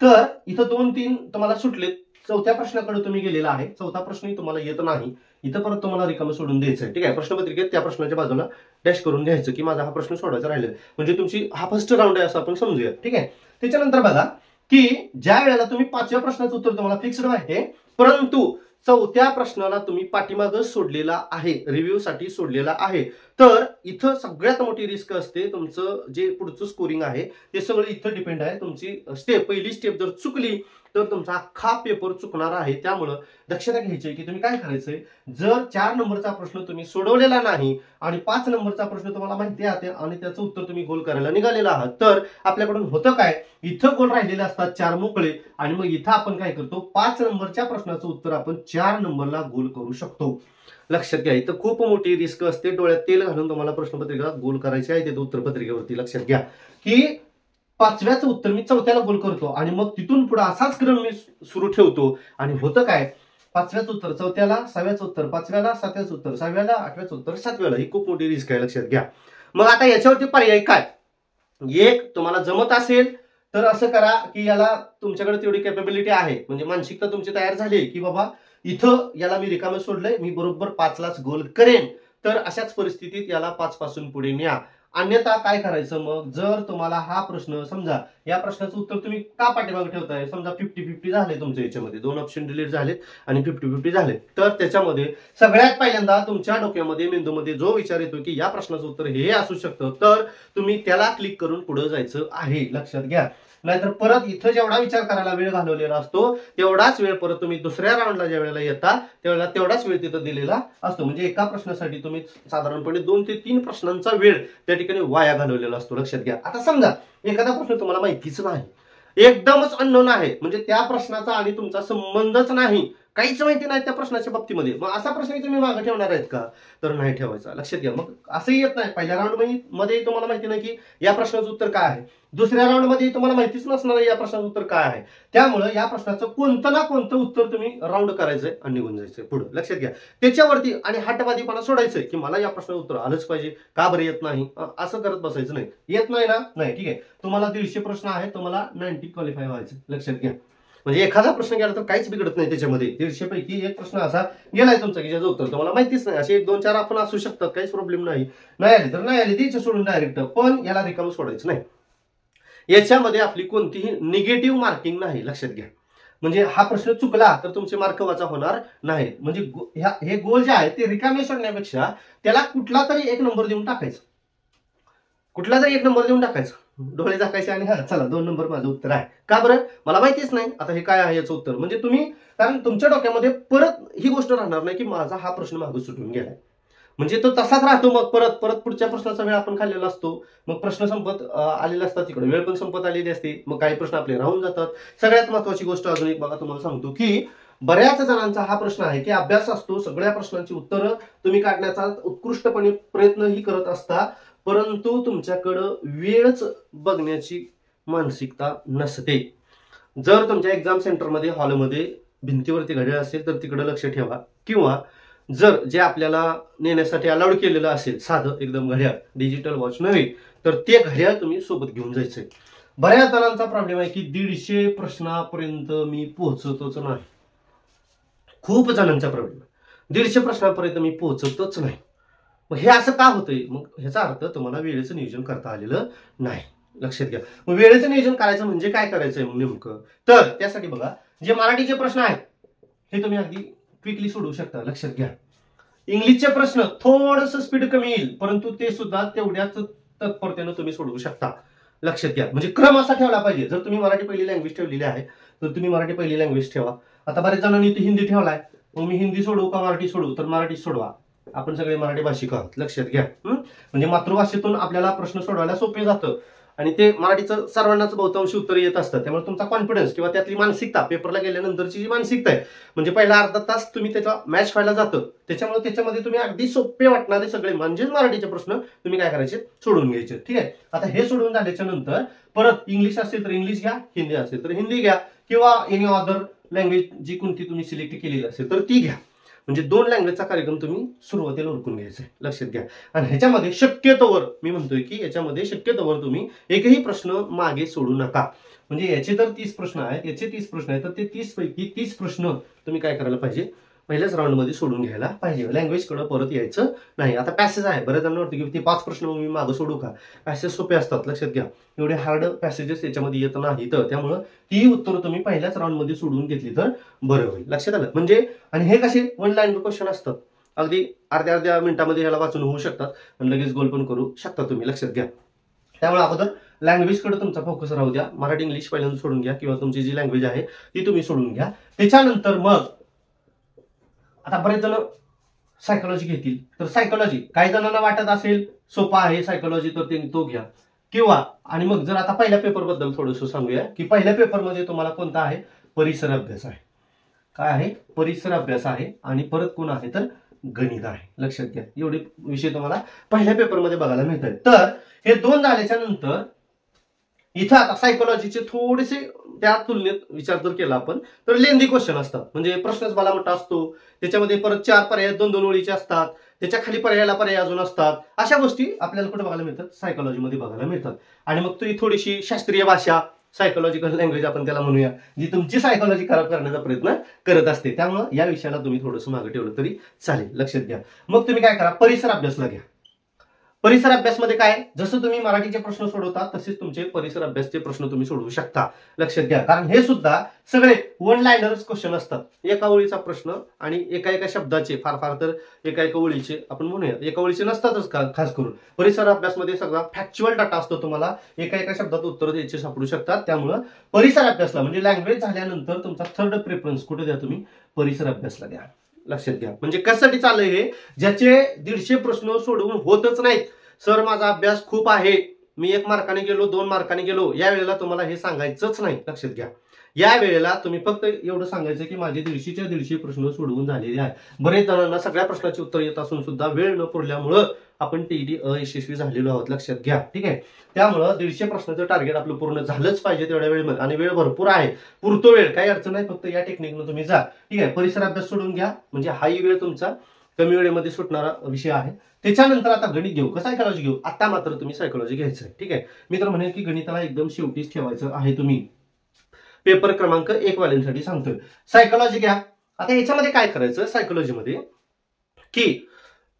तर इथं 2-3 तुम्हाला सुटलेत, 4थ्या प्रश्नाकडे तुम्ही गेलेला आहे, 4था प्रश्नही तुम्हाला येत नाही, इथं परत तुम्हाला रिकामं सोडून द्यायचं आहे. ठीक आहे. प्रश्नपत्रिकेत त्या प्रश्नाच्या बाजूला डॅश करून घ्यायचं की माझा हा प्रश्न सोडवायचा राहिलेला, म्हणजे तुमची हा फर्स्ट राऊंड आहे असं आपण समजूया. ठीक आहे. त्याच्यानंतर बघा की ज्या वेळेला तुम्ही 5व्या प्रश्नाचं उत्तर तुम्हाला फिक्स्ड आहे, परंतु 4थ्या प्रश्नाला तुम्ही पाठीमागं सोडलेला आहे, रिव्ह्यू साठी सोडलेला आहे, तर इथं सगळ्यात मोठी रिस्क असते. तुमचं जे पुढचं स्कोरिंग आहे ते सगळं इथं डिपेंड आहे. तुमची पहिली स्टेप जर चुकली तर तुमचा अख्खा पेपर चुकणार आहे. त्यामुळं दक्षता घ्यायची की तुम्ही काय करायचंय, जर 4 नंबरचा प्रश्न तुम्ही सोडवलेला नाही आणि 5 नंबरचा प्रश्न तुम्हाला माहिती आहे आणि त्याचं उत्तर तुम्ही गोल करायला निघालेला आहात, तर आपल्याकडून होतं काय, इथं गोल राहिलेले असतात 4 मोकळे आणि मग इथं आपण काय करतो, 5 नंबरच्या प्रश्नाचं उत्तर आपण 4 नंबरला गोल करू शकतो. लक्षात घ्या, इथं खूप मोठी रिस्क असते. डोळ्यात तेल घालून तुम्हाला प्रश्नपत्रिका गोल करायची आहे ते उत्तरपत्रिकेवरती. लक्षात घ्या की 5व्याच उत्तर मी 4थ्याला गोल करतो आणि मग तिथून पुढे असाच क्रम मी सुरू ठेवतो आणि होतं काय, 5व्याच उत्तर, 4थ्याला 6व्याच उत्तर, 5व्याला 7व्याच उत्तर, 6व्याला 8व्याच उत्तर, 7व्याला. ही खूप मोठी रिस्क आहे, लक्षात घ्या. मग आता याच्यावरती पर्याय काय? एक, तुम्हाला जमत असेल तर असं करा की याला तुमच्याकडे तेवढी कॅपेबिलिटी आहे, म्हणजे मानसिकता तुमची तयार झाली की बाबा इथं याला मी रिकामे सोडलंय, मी बरोबर 5लाच गोल करेन, तर अशाच परिस्थितीत याला 5 पासून पुढे न्या. अन्यथा काय करायचं? मग जर तुम्हाला हा प्रश्न, समजा या प्रश्नाचं उत्तर तुम्ही का पाठीमागे ठेवताय, समजा 50-50 झाले तुमच्या याच्यामध्ये, 2 ऑप्शन डिलीट झालेत आणि 50-50 झाले, तर त्याच्यामध्ये सगळ्यात पहिल्यांदा तुमच्या डोक्यामध्ये, मेंदूमध्ये जो विचार येतो की या प्रश्नाचं उत्तर हे असू शकतं, तर तुम्ही त्याला क्लिक करून पुढे जायचं आहे, लक्षात घ्या. नाहीतर परत इथं जेवढा विचार करायला वेळ घालवलेला असतो तेवढाच वेळ परत तुम्ही दुसऱ्या राऊंडला ज्या वेळेला येता त्यावेळेला तेवढाच वेळ तिथं दिलेला असतो. म्हणजे एका प्रश्नासाठी तुम्ही साधारणपणे 2 ते 3 प्रश्नांचा वेळ त्या ठिकाणी वाया घालवलेला असतो, लक्षात घ्या. आता समजा एखादा प्रश्न तुम्हाला माहितीच नाही, एकदमच अननोन आहे, म्हणजे त्या प्रश्नाचा आणि तुमचा संबंधच नाही, काहीच माहिती नाही त्या प्रश्नाच्या बाबतीमध्ये, मग असा प्रश्न तुम्ही मागे ठेवणार आहेत का? तर नाही ठेवायचा, लक्षात घ्या. मग असंही येत नाही, पहिल्या राऊंड मध्ये तुम्हाला माहिती नाही की या प्रश्नाचं उत्तर काय आहे, दुसऱ्या राऊंड मध्ये तुम्हाला माहितीच नसणार या प्रश्नाचं उत्तर काय आहे, त्यामुळे या प्रश्नाचं कोणतं ना कोणतं उत्तर तुम्ही राऊंड करायचंय आणि निघून जायचंय पुढे, लक्षात घ्या. त्याच्यावरती आणि हटवादीपणा सोडायचंय की मला या प्रश्नाचं उत्तर आलंच पाहिजे, का बरं येत नाही, असं करत बसायचं नाही. येत नाही ना, नाही, ठीक आहे, तुम्हाला 150 प्रश्न आहे, तुम्हाला 90 क्वालिफाय व्हायचं, लक्षात घ्या. म्हणजे एखादा प्रश्न गेला तर काहीच बिघडत नाही त्याच्यामध्ये. 150 पैकी एक प्रश्न असा गेलाय तुमचा की ज्याचं उत्तर तुम्हाला माहितीच नाही, असे 1-2-4 आपण असू शकतात, काहीच प्रॉब्लेम नाही. नाही आली तर नाही आली, द्यायचं सोडून डायरेक्ट, पण याला रिकामं सोडायचं नाही. याच्यामध्ये आपली कोणतीही निगेटिव्ह मार्किंग नाही, लक्षात घ्या. म्हणजे हा प्रश्न चुकला तर तुमचे मार्क वाचा होणार नाहीत. म्हणजे हे गोल जे आहे ते रिकामे सोडण्यापेक्षा त्याला कुठला तरी एक नंबर देऊन टाकायचं, कुठला तरी एक नंबर देऊन टाकायचं, डोळे झाकायचे आणि हा चला 2 नंबर माझं उत्तर आहे. का बरं? मला माहितीच नाही आता हे काय आहे याचं उत्तर. म्हणजे तुम्ही, कारण तुमच्या डोक्यामध्ये परत ही गोष्ट राहणार नाही की माझा हा प्रश्न मागे सुटून गेलाय, म्हणजे तो तसाच राहतो. मग परत परत पुढच्या प्रश्नाचा वेळ आपण खाल्लेला असतो, मग प्रश्न संपत आलेला असतात, तिकडे वेळ पण संपत आलेली असते, मग काही प्रश्न आपले राहून जातात. सगळ्यात महत्वाची गोष्ट अजून एक बघा, तुम्हाला सांगतो की बऱ्याच जणांचा हा प्रश्न आहे की अभ्यास असतो, सगळ्या प्रश्नांची उत्तरं तुम्ही काढण्याचा उत्कृष्टपणे प्रयत्नही करत असता, परंतु तुमच्याकडं वेळच बघण्याची मानसिकता नसते. जर तुमच्या एक्झाम सेंटरमध्ये, हॉलमध्ये भिंतीवरती घड्याळ असेल तर तिकडे लक्ष ठेवा, किंवा जर जे आपल्याला नेण्यासाठी अलाउड केलेलं असेल साधं एकदम घड्याळ, डिजिटल वॉच नव्हे, तर ते घड्याळ तुम्ही सोबत घेऊन जायचंय. बऱ्याच जणांचा प्रॉब्लेम आहे की 150 प्रश्नापर्यंत मी पोहोचतच नाही, खूप जणांचा प्रॉब्लेम आहे 150 प्रश्नापर्यंत मी पोहोचतच नाही. मग हे असं का होतंय? मग ह्याचा अर्थ तुम्हाला वेळेचं नियोजन करता आलेलं नाही, लक्षात घ्या. मग वेळेचं नियोजन करायचं म्हणजे काय करायचंय मग नेमकं? तर त्यासाठी बघा, जे मराठीचे प्रश्न आहेत हे तुम्ही अगदी क्विकली सोडवू शकता, लक्षात घ्या. इंग्लिशचे प्रश्न थोडंसं स्पीड कमी येईल, परंतु ते सुद्धा तेवढ्याच तत्परतेनं तुम्ही सोडवू शकता, लक्षात घ्या. म्हणजे क्रम असा ठेवला पाहिजे. जर तुम्ही मराठी पहिली लँग्वेज ठेवलेली आहे तर तुम्ही मराठी पहिली लँग्वेज ठेवा. आता बरेच जणांनी हिंदी ठेवलाय, मग मी हिंदी सोडवू का मराठी सोडवू? तर मराठी सोडवा, आपण सगळे मराठी भाषिक आहोत, लक्षात घ्या. म्हणजे मातृभाषेतून आपल्याला प्रश्न सोडवायला सोपे जातं आणि ते मराठीचं सर्वांनाच बहुतांशी उत्तर येत असतं. त्यामुळे तुमचा कॉन्फिडन्स किंवा त्यातली मानसिकता, पेपरला गेल्यानंतरची जी मानसिकता आहे, म्हणजे पहिला अर्धा तास तुम्ही त्याचा मॅच व्हायला जातं, त्याच्यामुळे त्याच्यामध्ये तुम्ही अगदी सोपे वाटणारे सगळे म्हणजेच मराठीचे प्रश्न तुम्ही काय करायचे? सोडवून घ्यायचे, ठीक आहे. आता हे सोडवून झाल्याच्या नंतर परत इंग्लिश असेल तर इंग्लिश घ्या, हिंदी असेल तर हिंदी घ्या, किंवा एनी अदर लँग्वेज जी कोणती तुम्ही सिलेक्ट केलेली असेल तर ती घ्या. म्हणजे 2 लँग्वेजचा कार्यक्रम तुम्ही सुरुवातीला उरकून घ्यायचा आहे, लक्षात घ्या. आणि ह्याच्यामध्ये शक्यतोवर, मी म्हणतोय की याच्यामध्ये शक्यतोवर तुम्ही एकही प्रश्न मागे सोडू नका. म्हणजे याचे तर 30 प्रश्न आहेत, याचे 30 प्रश्न आहेत, तर ते 30 पैकी 30 प्रश्न तुम्ही काय करायला पाहिजे? पहिल्याच राऊंडमध्ये सोडून घ्यायला पाहिजे. लँग्वेजकडे परत यायचं नाही. आता पॅसेज आहे, बऱ्याच जणांना वाटतं की ते 5 प्रश्न मी मागे सोडू का? पॅसेज सोपे असतात, लक्षात घ्या. एवढे हार्ड पॅसेजेस याच्यामध्ये येत नाही, तर त्यामुळं ती उत्तरं तुम्ही पहिल्याच राऊंडमध्ये सोडून घेतली तर बरं होईल, लक्षात आलं. म्हणजे आणि हे कसे 1 लाईन क्वेश्चन असतात, अगदी अर्ध्या मिनिटामध्ये ह्याला वाचून होऊ शकतात आणि लगेच गोल पण करू शकता तुम्ही, लक्षात घ्या. त्यामुळे अगोदर लँग्वेजकडे तुमचा फोकस राहू द्या. मराठी इंग्लिश पहिल्यांदा सोडून घ्या, किंवा तुमची जी लँग्वेज आहे ती तुम्ही सोडून घ्या. त्याच्यानंतर मग आता बरेच जण सायकोलॉजी घेतील, तर सायकोलॉजी काही जणांना वाटत असेल सोपा आहे सायकोलॉजी, तर त्यांनी तो घ्या. किंवा आणि मग जर आता पहिल्या पेपर बद्दल थोडंसं सांगूया की पहिल्या पेपरमध्ये तुम्हाला कोणता आहे? परिसर अभ्यास आहे. काय आहे? परिसर अभ्यास आहे. आणि परत कोण आहे? तर गणित आहे, लक्षात घ्या. एवढे विषय तुम्हाला पहिल्या पेपरमध्ये बघायला मिळतात. तर हे 2 झाल्याच्या नंतर इथं आता सायकोलॉजीचे थोडेसे त्या तुलनेत विचार जर केला आपण तर लेंदी क्वेश्चन असतात, म्हणजे प्रश्नच मला मोठा असतो, त्याच्यामध्ये परत 4 पर्याय 2-2 ओळीचे असतात, त्याच्या खाली पर्यायाला पर्याय अजून असतात. अशा गोष्टी आपल्याला कुठे बघायला मिळतात, सायकोलॉजीमध्ये बघायला मिळतात. आणि मग ती थोडीशी शास्त्रीय भाषा, सायकोलॉजिकल लँग्वेज आपण त्याला म्हणूया, जी तुमची सायकोलॉजी खराब करण्याचा प्रयत्न करत असते. त्यामुळे या विषयाला तुम्ही थोडंसं मागे ठेवलं तरी चालेल, लक्षात घ्या. मग तुम्ही काय करा, परिसर अभ्यासला घ्या. परिसर अभ्यासमध्ये काय, जसं तुम्ही मराठीचे प्रश्न सोडवता तसेच तुमचे परिसर अभ्यासचे प्रश्न तुम्ही सोडवू शकता, लक्षात घ्या. कारण हे सुद्धा सगळे वन लाईनरच क्वेश्चन असतात. एका ओळीचा प्रश्न आणि एका शब्दाचे, फार तर एका ओळीचे आपण म्हणूया, एका ओळीचे नसतातच खास करून. परिसर अभ्यासमध्ये सगळा फॅक्च्युअल डाटा असतो, तुम्हाला एका शब्दात उत्तर द्यायचे सापडू शकतात. त्यामुळे परिसर अभ्यासला म्हणजे लँग्वेज झाल्यानंतर तुमचा थर्ड प्रेफरन्स कुठे द्या, तुम्ही परिसर अभ्यासला द्या, लक्षात घ्या. म्हणजे कशासाठी चाललंय हे, ज्याचे 150 प्रश्न सोडवून होतच नाहीत, सर माझा अभ्यास खूप आहे, मी 1 मार्काने गेलो, 2 मार्काने गेलो, या वेळेला तुम्हाला हे सांगायचंच नाही, लक्षात घ्या. या वेळेला तुम्ही फक्त एवढं सांगायचं की माझे 150च्या प्रश्न सोडवून झालेले आहे. बरेच जणांना सगळ्या प्रश्नाची उत्तर येत असून सुद्धा वेळ न पुरल्यामुळं आपण टीईटी अयशस्वी झालेलो आहोत, लक्षात घ्या. ठीक आहे, त्यामुळं 150 प्रश्नाचं टार्गेट आपलं पूर्ण झालंच पाहिजे तेवढ्या वेळेमध्ये, आणि वेळ भरपूर आहे, पुरतो वेळ, काही अडचण नाही. फक्त या टेक्निकनं तुम्ही जा. ठीक आहे, परिसर अभ्यास सोडून घ्या, म्हणजे हाही वेळ तुमचा कमी वेळेमध्ये सुटणारा विषय आहे. त्याच्यानंतर आता गणित घेऊ का सायकोलॉजी घेऊ, आता मात्र तुम्ही सायकोलॉजी घ्यायचं आहे. ठीक आहे, मी तर म्हणेन की गणिताला एकदम शेवटीच ठेवायचं आहे तुम्ही, पेपर क्रमांक 1 वाल्यांसाठी सांगतोय. सायकोलॉजी घ्या. आता याच्यामध्ये काय करायचं सायकोलॉजीमध्ये, की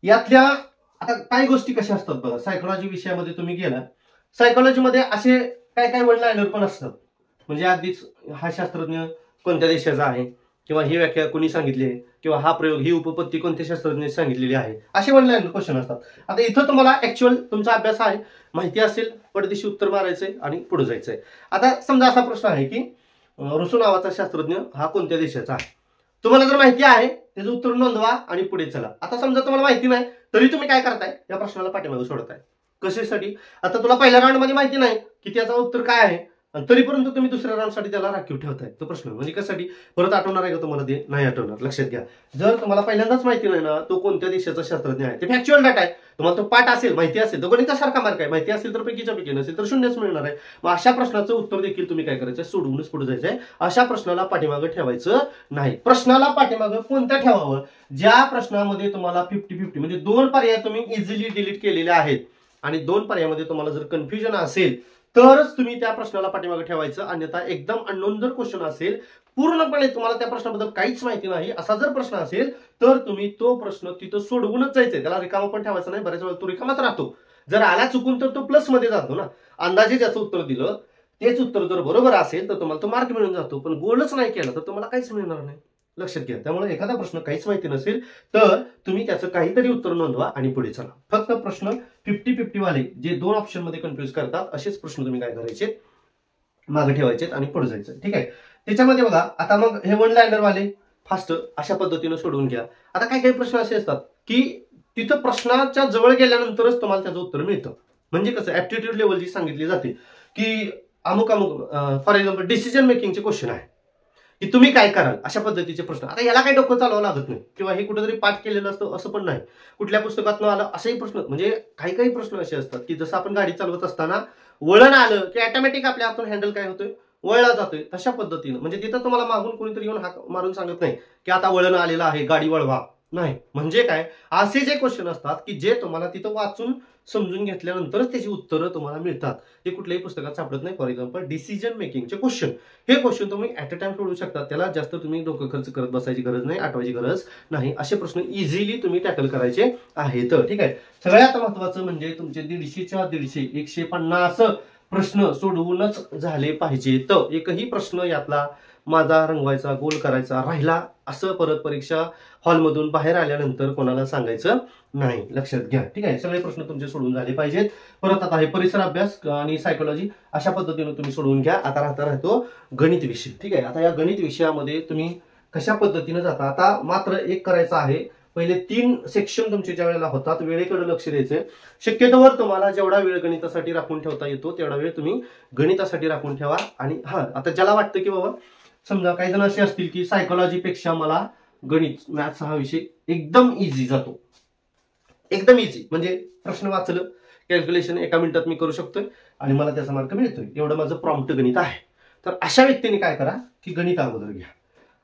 यातल्या आता काही गोष्टी कशा असतात बघा, सायकोलॉजी विषयामध्ये तुम्ही गेला, सायकोलॉजीमध्ये असे काय वन लाईनर पण असतात, म्हणजे आधीच हा शास्त्रज्ञ कोणत्या देशाचा आहे, किंवा ही व्याख्या कोणी सांगितली आहे, किंवा हा प्रयोग, ही उपपत्ती कोणत्या शास्त्रज्ञांनी सांगितलेली आहे, असे वन लाईनर क्वेश्चन असतात. आता इथं तुम्हाला ऍक्च्युअल तुमचा अभ्यास आहे, माहिती असेल, पडदेशी उत्तर मारायचंय आणि पुढे जायचंय. आता समजा असा प्रश्न आहे की रुसो नावाचा शास्त्रज्ञ हा कोणत्या देशाचा आहे, तुम्हाला जर माहिती आहे त्याचं उत्तर नोंदवा आणि पुढे चला. आता समजा तुम्हाला माहिती नाही तरी तुम्ही काय करताय, या प्रश्नाला पाठीमागे सोडताय. कशासाठी, आता तुला पहिल्या राऊंड मध्ये माहिती नाही की त्याचं उत्तर काय आहे, तरी परंतु तुम्ही दुसऱ्या राऊंडसाठी त्याला राखीव ठेवताय. तो प्रश्न म्हणजे कशासाठी, परत आठवणार आहे का तुम्हाला, ते नाही आठवणार, लक्षात घ्या. जर तुम्हाला पहिल्यांदाच माहिती नाही ना तो कोणत्या देशाचा शास्त्रज्ञ आहे, ते फॅक्च्युअल डाटा आहे, तुम्हाला तो पाठ असेल, माहिती असेल तर गणितासारखा मार्क आहे, माहिती असेल तर पैकीच्या पैकी, नसेल तर 0च मिळणार आहे. मग अशा प्रश्नाचं उत्तर देखील तुम्ही काय करायचं, सोडवूनच पुढे जायचंय. अशा प्रश्नाला पाठीमागे ठेवायचं नाही. प्रश्नाला पाठीमागे कोणत्या ठेवावं, ज्या प्रश्नामध्ये तुम्हाला 50-50 म्हणजे 2 पर्याय तुम्ही इझिली डिलीट केलेले आहेत आणि 2 पर्यायामध्ये तुम्हाला जर कन्फ्युजन असेल तरच तुम्ही त्या प्रश्नाला पाठीमागे ठेवायचं. अन्यथा एकदम अननोन जर क्वेश्चन असेल, पूर्णपणे तुम्हाला त्या प्रश्नाबद्दल काहीच माहिती नाही असा जर प्रश्न असेल, तर तुम्ही तो प्रश्न तिथं सोडवूनच जायचंय, त्याला रिकामा पण ठेवायचा नाही. बऱ्याच वेळा तो रिकामाच राहतो, जर आला चुकून तर तो प्लस मध्ये जातो ना. अंदाजे ज्याचं उत्तर दिलं तेच उत्तर जर बरोबर असेल तर तुम्हाला तो मार्क मिळून जातो, पण गोलच नाही केला तर तुम्हाला काहीच मिळणार नाही, लक्षात घ्या. त्यामुळे एखादा प्रश्न काहीच माहिती नसेल तर तुम्ही त्याचं काहीतरी उत्तर नोंदवा आणि पुढे चला. फक्त प्रश्न 50-50 वाले जे 2 ऑप्शन मध्ये कन्फ्युज करतात असेच प्रश्न तुम्ही काय करायचे, मागे ठेवायचे आणि पुढे जायचं. ठीक आहे, त्याच्यामध्ये बघा आता मग हे वन लाईनर वाले फास्ट अशा पद्धतीने सोडवून घ्या. आता काही प्रश्न असे असतात की तिथं प्रश्नाच्या जवळ गेल्यानंतरच तुम्हाला त्याचं उत्तर मिळतं. म्हणजे कसं, ऍप्टिट्यूड लेवल जी सांगितली जाते की अमुक फॉर एक्झाम्पल डिसिजन मेकिंगचे क्वेश्चन आहे की तुम्ही काय कराल, अशा पद्धतीचे प्रश्न. आता याला काही डोकं चालवावं लागत नाही, किंवा हे कुठेतरी पाठ केलेलं असतं असं पण नाही, कुठल्या पुस्तकातून आलं असेही प्रश्न. म्हणजे काही प्रश्न असे असतात की जसं आपण गाडी चालवत असताना वळण आलं की ऑटोमॅटिक आपल्या हातून हँडल काय होतोय, वळला जातोय, तशा पद्धतीनं. म्हणजे तिथं तुम्हाला मागून कोणीतरी येऊन हाक मारून सांगत नाही की आता वळण आलेलं आहे, गाडी वळवा, नाही. म्हणजे काय, असे जे क्वेश्चन असतात की जे तुम्हाला तिथं वाचून समजून घेतल्यानंतरच त्याची उत्तरं तुम्हाला मिळतात, ते कुठल्याही पुस्तकात सापडत नाही. फॉर एक्झाम्पल डिसिजन मेकिंगचे क्वेश्चन, हे क्वेश्चन तुम्ही ऍट अ टाइम सोडवू शकता, त्याला जास्त तुम्ही डोकं खर्च करत बसायची गरज नाही, आठवायची गरज नाही. असे प्रश्न इझिली तुम्ही टॅकल करायचे आहेत. ठीक आहे, सगळ्यात महत्वाचं म्हणजे तुमचे 150च्या 150 150 प्रश्न सोडवूनच झाले पाहिजे. तर एकही प्रश्न यातला माझा रंगवायचा, गोल करायचा राहिला असं परत परीक्षा हॉलमधून बाहेर आल्यानंतर कोणाला सांगायचं नाही, लक्षात घ्या. ठीक आहे, सगळे प्रश्न तुमचे सोडून झाले पाहिजेत. परत आता हे परिसर अभ्यास आणि सायकोलॉजी अशा पद्धतीने तुम्ही सोडवून घ्या. आता राहतो गणित विषय. ठीक आहे, आता या गणित विषयामध्ये तुम्ही कशा पद्धतीने जाता, आता मात्र एक करायचं आहे, पहिले 3 सेक्शन तुमचे ज्या वेळेला होतात वेळेकडे लक्ष द्यायचंय. शक्यतोवर तुम्हाला जेवढा वेळ गणितासाठी राखून ठेवता येतो तेवढा वेळ तुम्ही गणितासाठी राखून ठेवा. आणि आता ज्याला वाटतं की बाबा, समजा काही जण असे असतील की सायकोलॉजी पेक्षा मला गणित मॅथ्स हा विषय एकदम इझी जातो, एकदम इझी, म्हणजे प्रश्न वाचलं कॅल्क्युलेशन एका मिनिटात मी करू शकतोय आणि मला त्याचा मार्क मिळतोय, एवढं माझं प्रॉम्प्ट गणित आहे. तर अशा व्यक्तीने काय करा की गणित अगोदर घ्या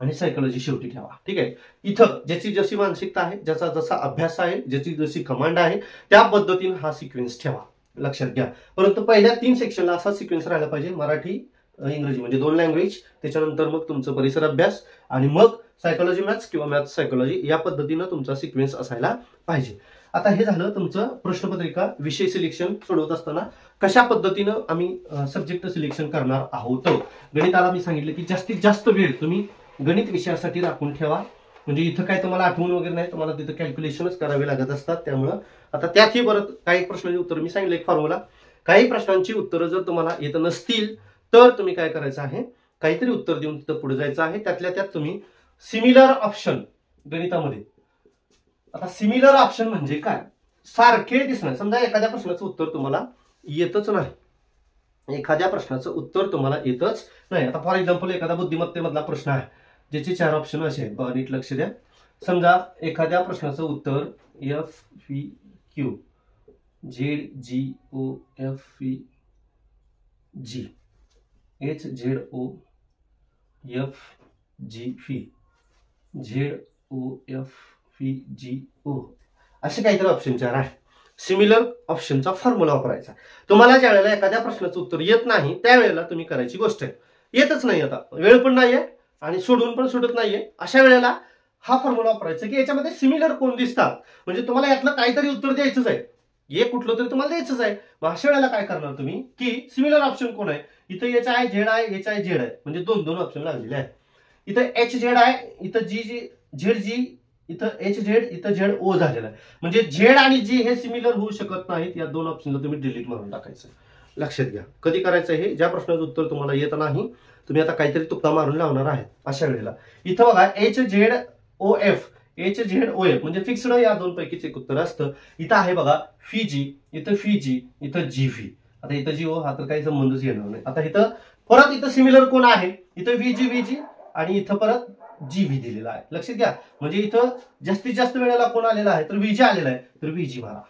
आणि सायकोलॉजी शेवटी ठेवा. ठीक आहे. इथं ज्याची जशी मानसिकता आहे, ज्याचा जसा अभ्यास आहे, ज्याची जशी कमांड आहे, त्या पद्धतीने हा सिक्वेन्स ठेवा, लक्षात घ्या. परंतु पहिल्या 3 सेक्शनला असा सिक्वेन्स राहायला पाहिजे, मराठी इंग्रजी म्हणजे 2 लँग्वेज, त्याच्यानंतर मग तुमचं परिसर अभ्यास आणि मग सायकोलॉजी मॅथ्स किंवा मॅथ्स सायकोलॉजी, या पद्धतीनं तुमचा सिक्वेन्स असायला पाहिजे. आता हे झालं तुमचं प्रश्नपत्रिका विषय सिलेक्शन सोडवत असताना कशा पद्धतीनं आम्ही सब्जेक्ट सिलेक्शन करणार आहोत. गणिताला मी सांगितलं की जास्तीत जास्त वेळ तुम्ही गणित विषयासाठी राखून ठेवा, म्हणजे इथं काय तुम्हाला आठवण वगैरे नाही, तुम्हाला तिथं कॅल्क्युलेशनच करावे लागत असतात. त्यामुळं आता त्यातही परत काही प्रश्नांची उत्तर मी सांगितलं एक फॉर्म्युला, काही प्रश्नांची उत्तरं जर तुम्हाला येत नसतील तर तुम्ही काय करायचं आहे, काहीतरी उत्तर देऊन तिथं पुढे जायचं आहे. त्यातल्या त्यात तुम्ही सिमिलर ऑप्शन गणितामध्ये, आता सिमिलर ऑप्शन म्हणजे काय, सारखे दिसणार. समजा एखाद्या प्रश्नाचं उत्तर तुम्हाला येतच नाही, एखाद्या प्रश्नाचं उत्तर तुम्हाला येतच नाही. आता फॉर एक्झाम्पल एखादा बुद्धिमत्तेमधला प्रश्न आहे ज्याचे 4 ऑप्शन असे आहेत, बघा नीट लक्ष द्या. समजा एखाद्या प्रश्नाचं उत्तर FVQ ZGOFG HZOFGF ZOFPGO असे काहीतरी ऑप्शन 4 आहे. सिमिलर ऑप्शनचा फॉर्म्युला वापरायचा. तुम्हाला ज्या वेळेला एखाद्या प्रश्नाचं उत्तर येत नाही त्यावेळेला तुम्ही करायची गोष्ट आहे, येतच नाही, आता वेळ पण नाहीये आणि सोडून पण सुटत नाहीये, अशा वेळेला हा फॉर्म्युला वापरायचा की याच्यामध्ये सिमिलर कोण दिसतात, म्हणजे तुम्हाला यातलं काहीतरी उत्तर द्यायचंच आहे, हे कुठलं तरी तुम्हाला द्यायचंच आहे. मग अशा वेळेला काय करणार तुम्ही की सिमिलर ऑप्शन कोण आहे, इथं HI Z आहे, HI Z आहे, म्हणजे 2 ऑप्शन लागलेले आहेत. इथं HZ आहे, इथं ZG, इथं HZ, इथं ZO झालेला आहे, म्हणजे Z आणि G हे सिमिलर होऊ शकत नाहीत. या 2 ऑप्शनला तुम्ही डिलीट मारून टाकायचं. लक्षात घ्या, कधी करायचं हे, ज्या प्रश्नाचं उत्तर तुम्हाला येत नाही, तुम्ही आता काहीतरी तुक्का मारून लावणार आहे अशा वेळेला. इथं बघा HZOF म्हणजे फिक्स्ड, या 2 पैकीच एक उत्तर असतं. इथं आहे बघा FG, इथं FG, इथं GV. आता इथं GO हा तर काही संबंधच येणार नाही. आता इथं परत इथं सिमिलर कोण आहे, इथं VG आणि इथं परत GV दिलेला आहे. लक्षात घ्या, म्हणजे इथं जास्तीत जास्त वेळेला कोण आलेला आहे तर VG आलेला आहे, तर VG मारा,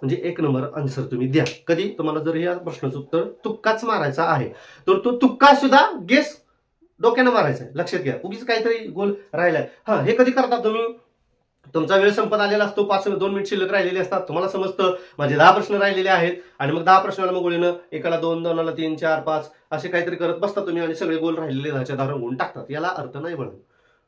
म्हणजे 1 नंबर आन्सर तुम्ही द्या. कधी तुम्हाला जर या प्रश्नाचं उत्तर तुक्काच मारायचा आहे तर तो तुक्का सुद्धा गेस डोक्यानं मारायचा आहे. लक्षात घ्या, उगीच काहीतरी गोल राहिलाय. हा, हे कधी करता तुम्ही, तुमचा वेळ संपत आलेला असतो, 2 मिनिट शिल्लक राहिलेले असतात, तुम्हाला समजतं माझे 10 प्रश्न राहिलेले आहेत आणि मग 10 प्रश्नाला मग गोळीनं एकाला 2, 2ला 3, 4, 5 असे काहीतरी करत बसता तुम्ही आणि सगळे गोल राहिलेले 10च्या 10 रंगवून टाकतात. याला अर्थ नाही म्हणून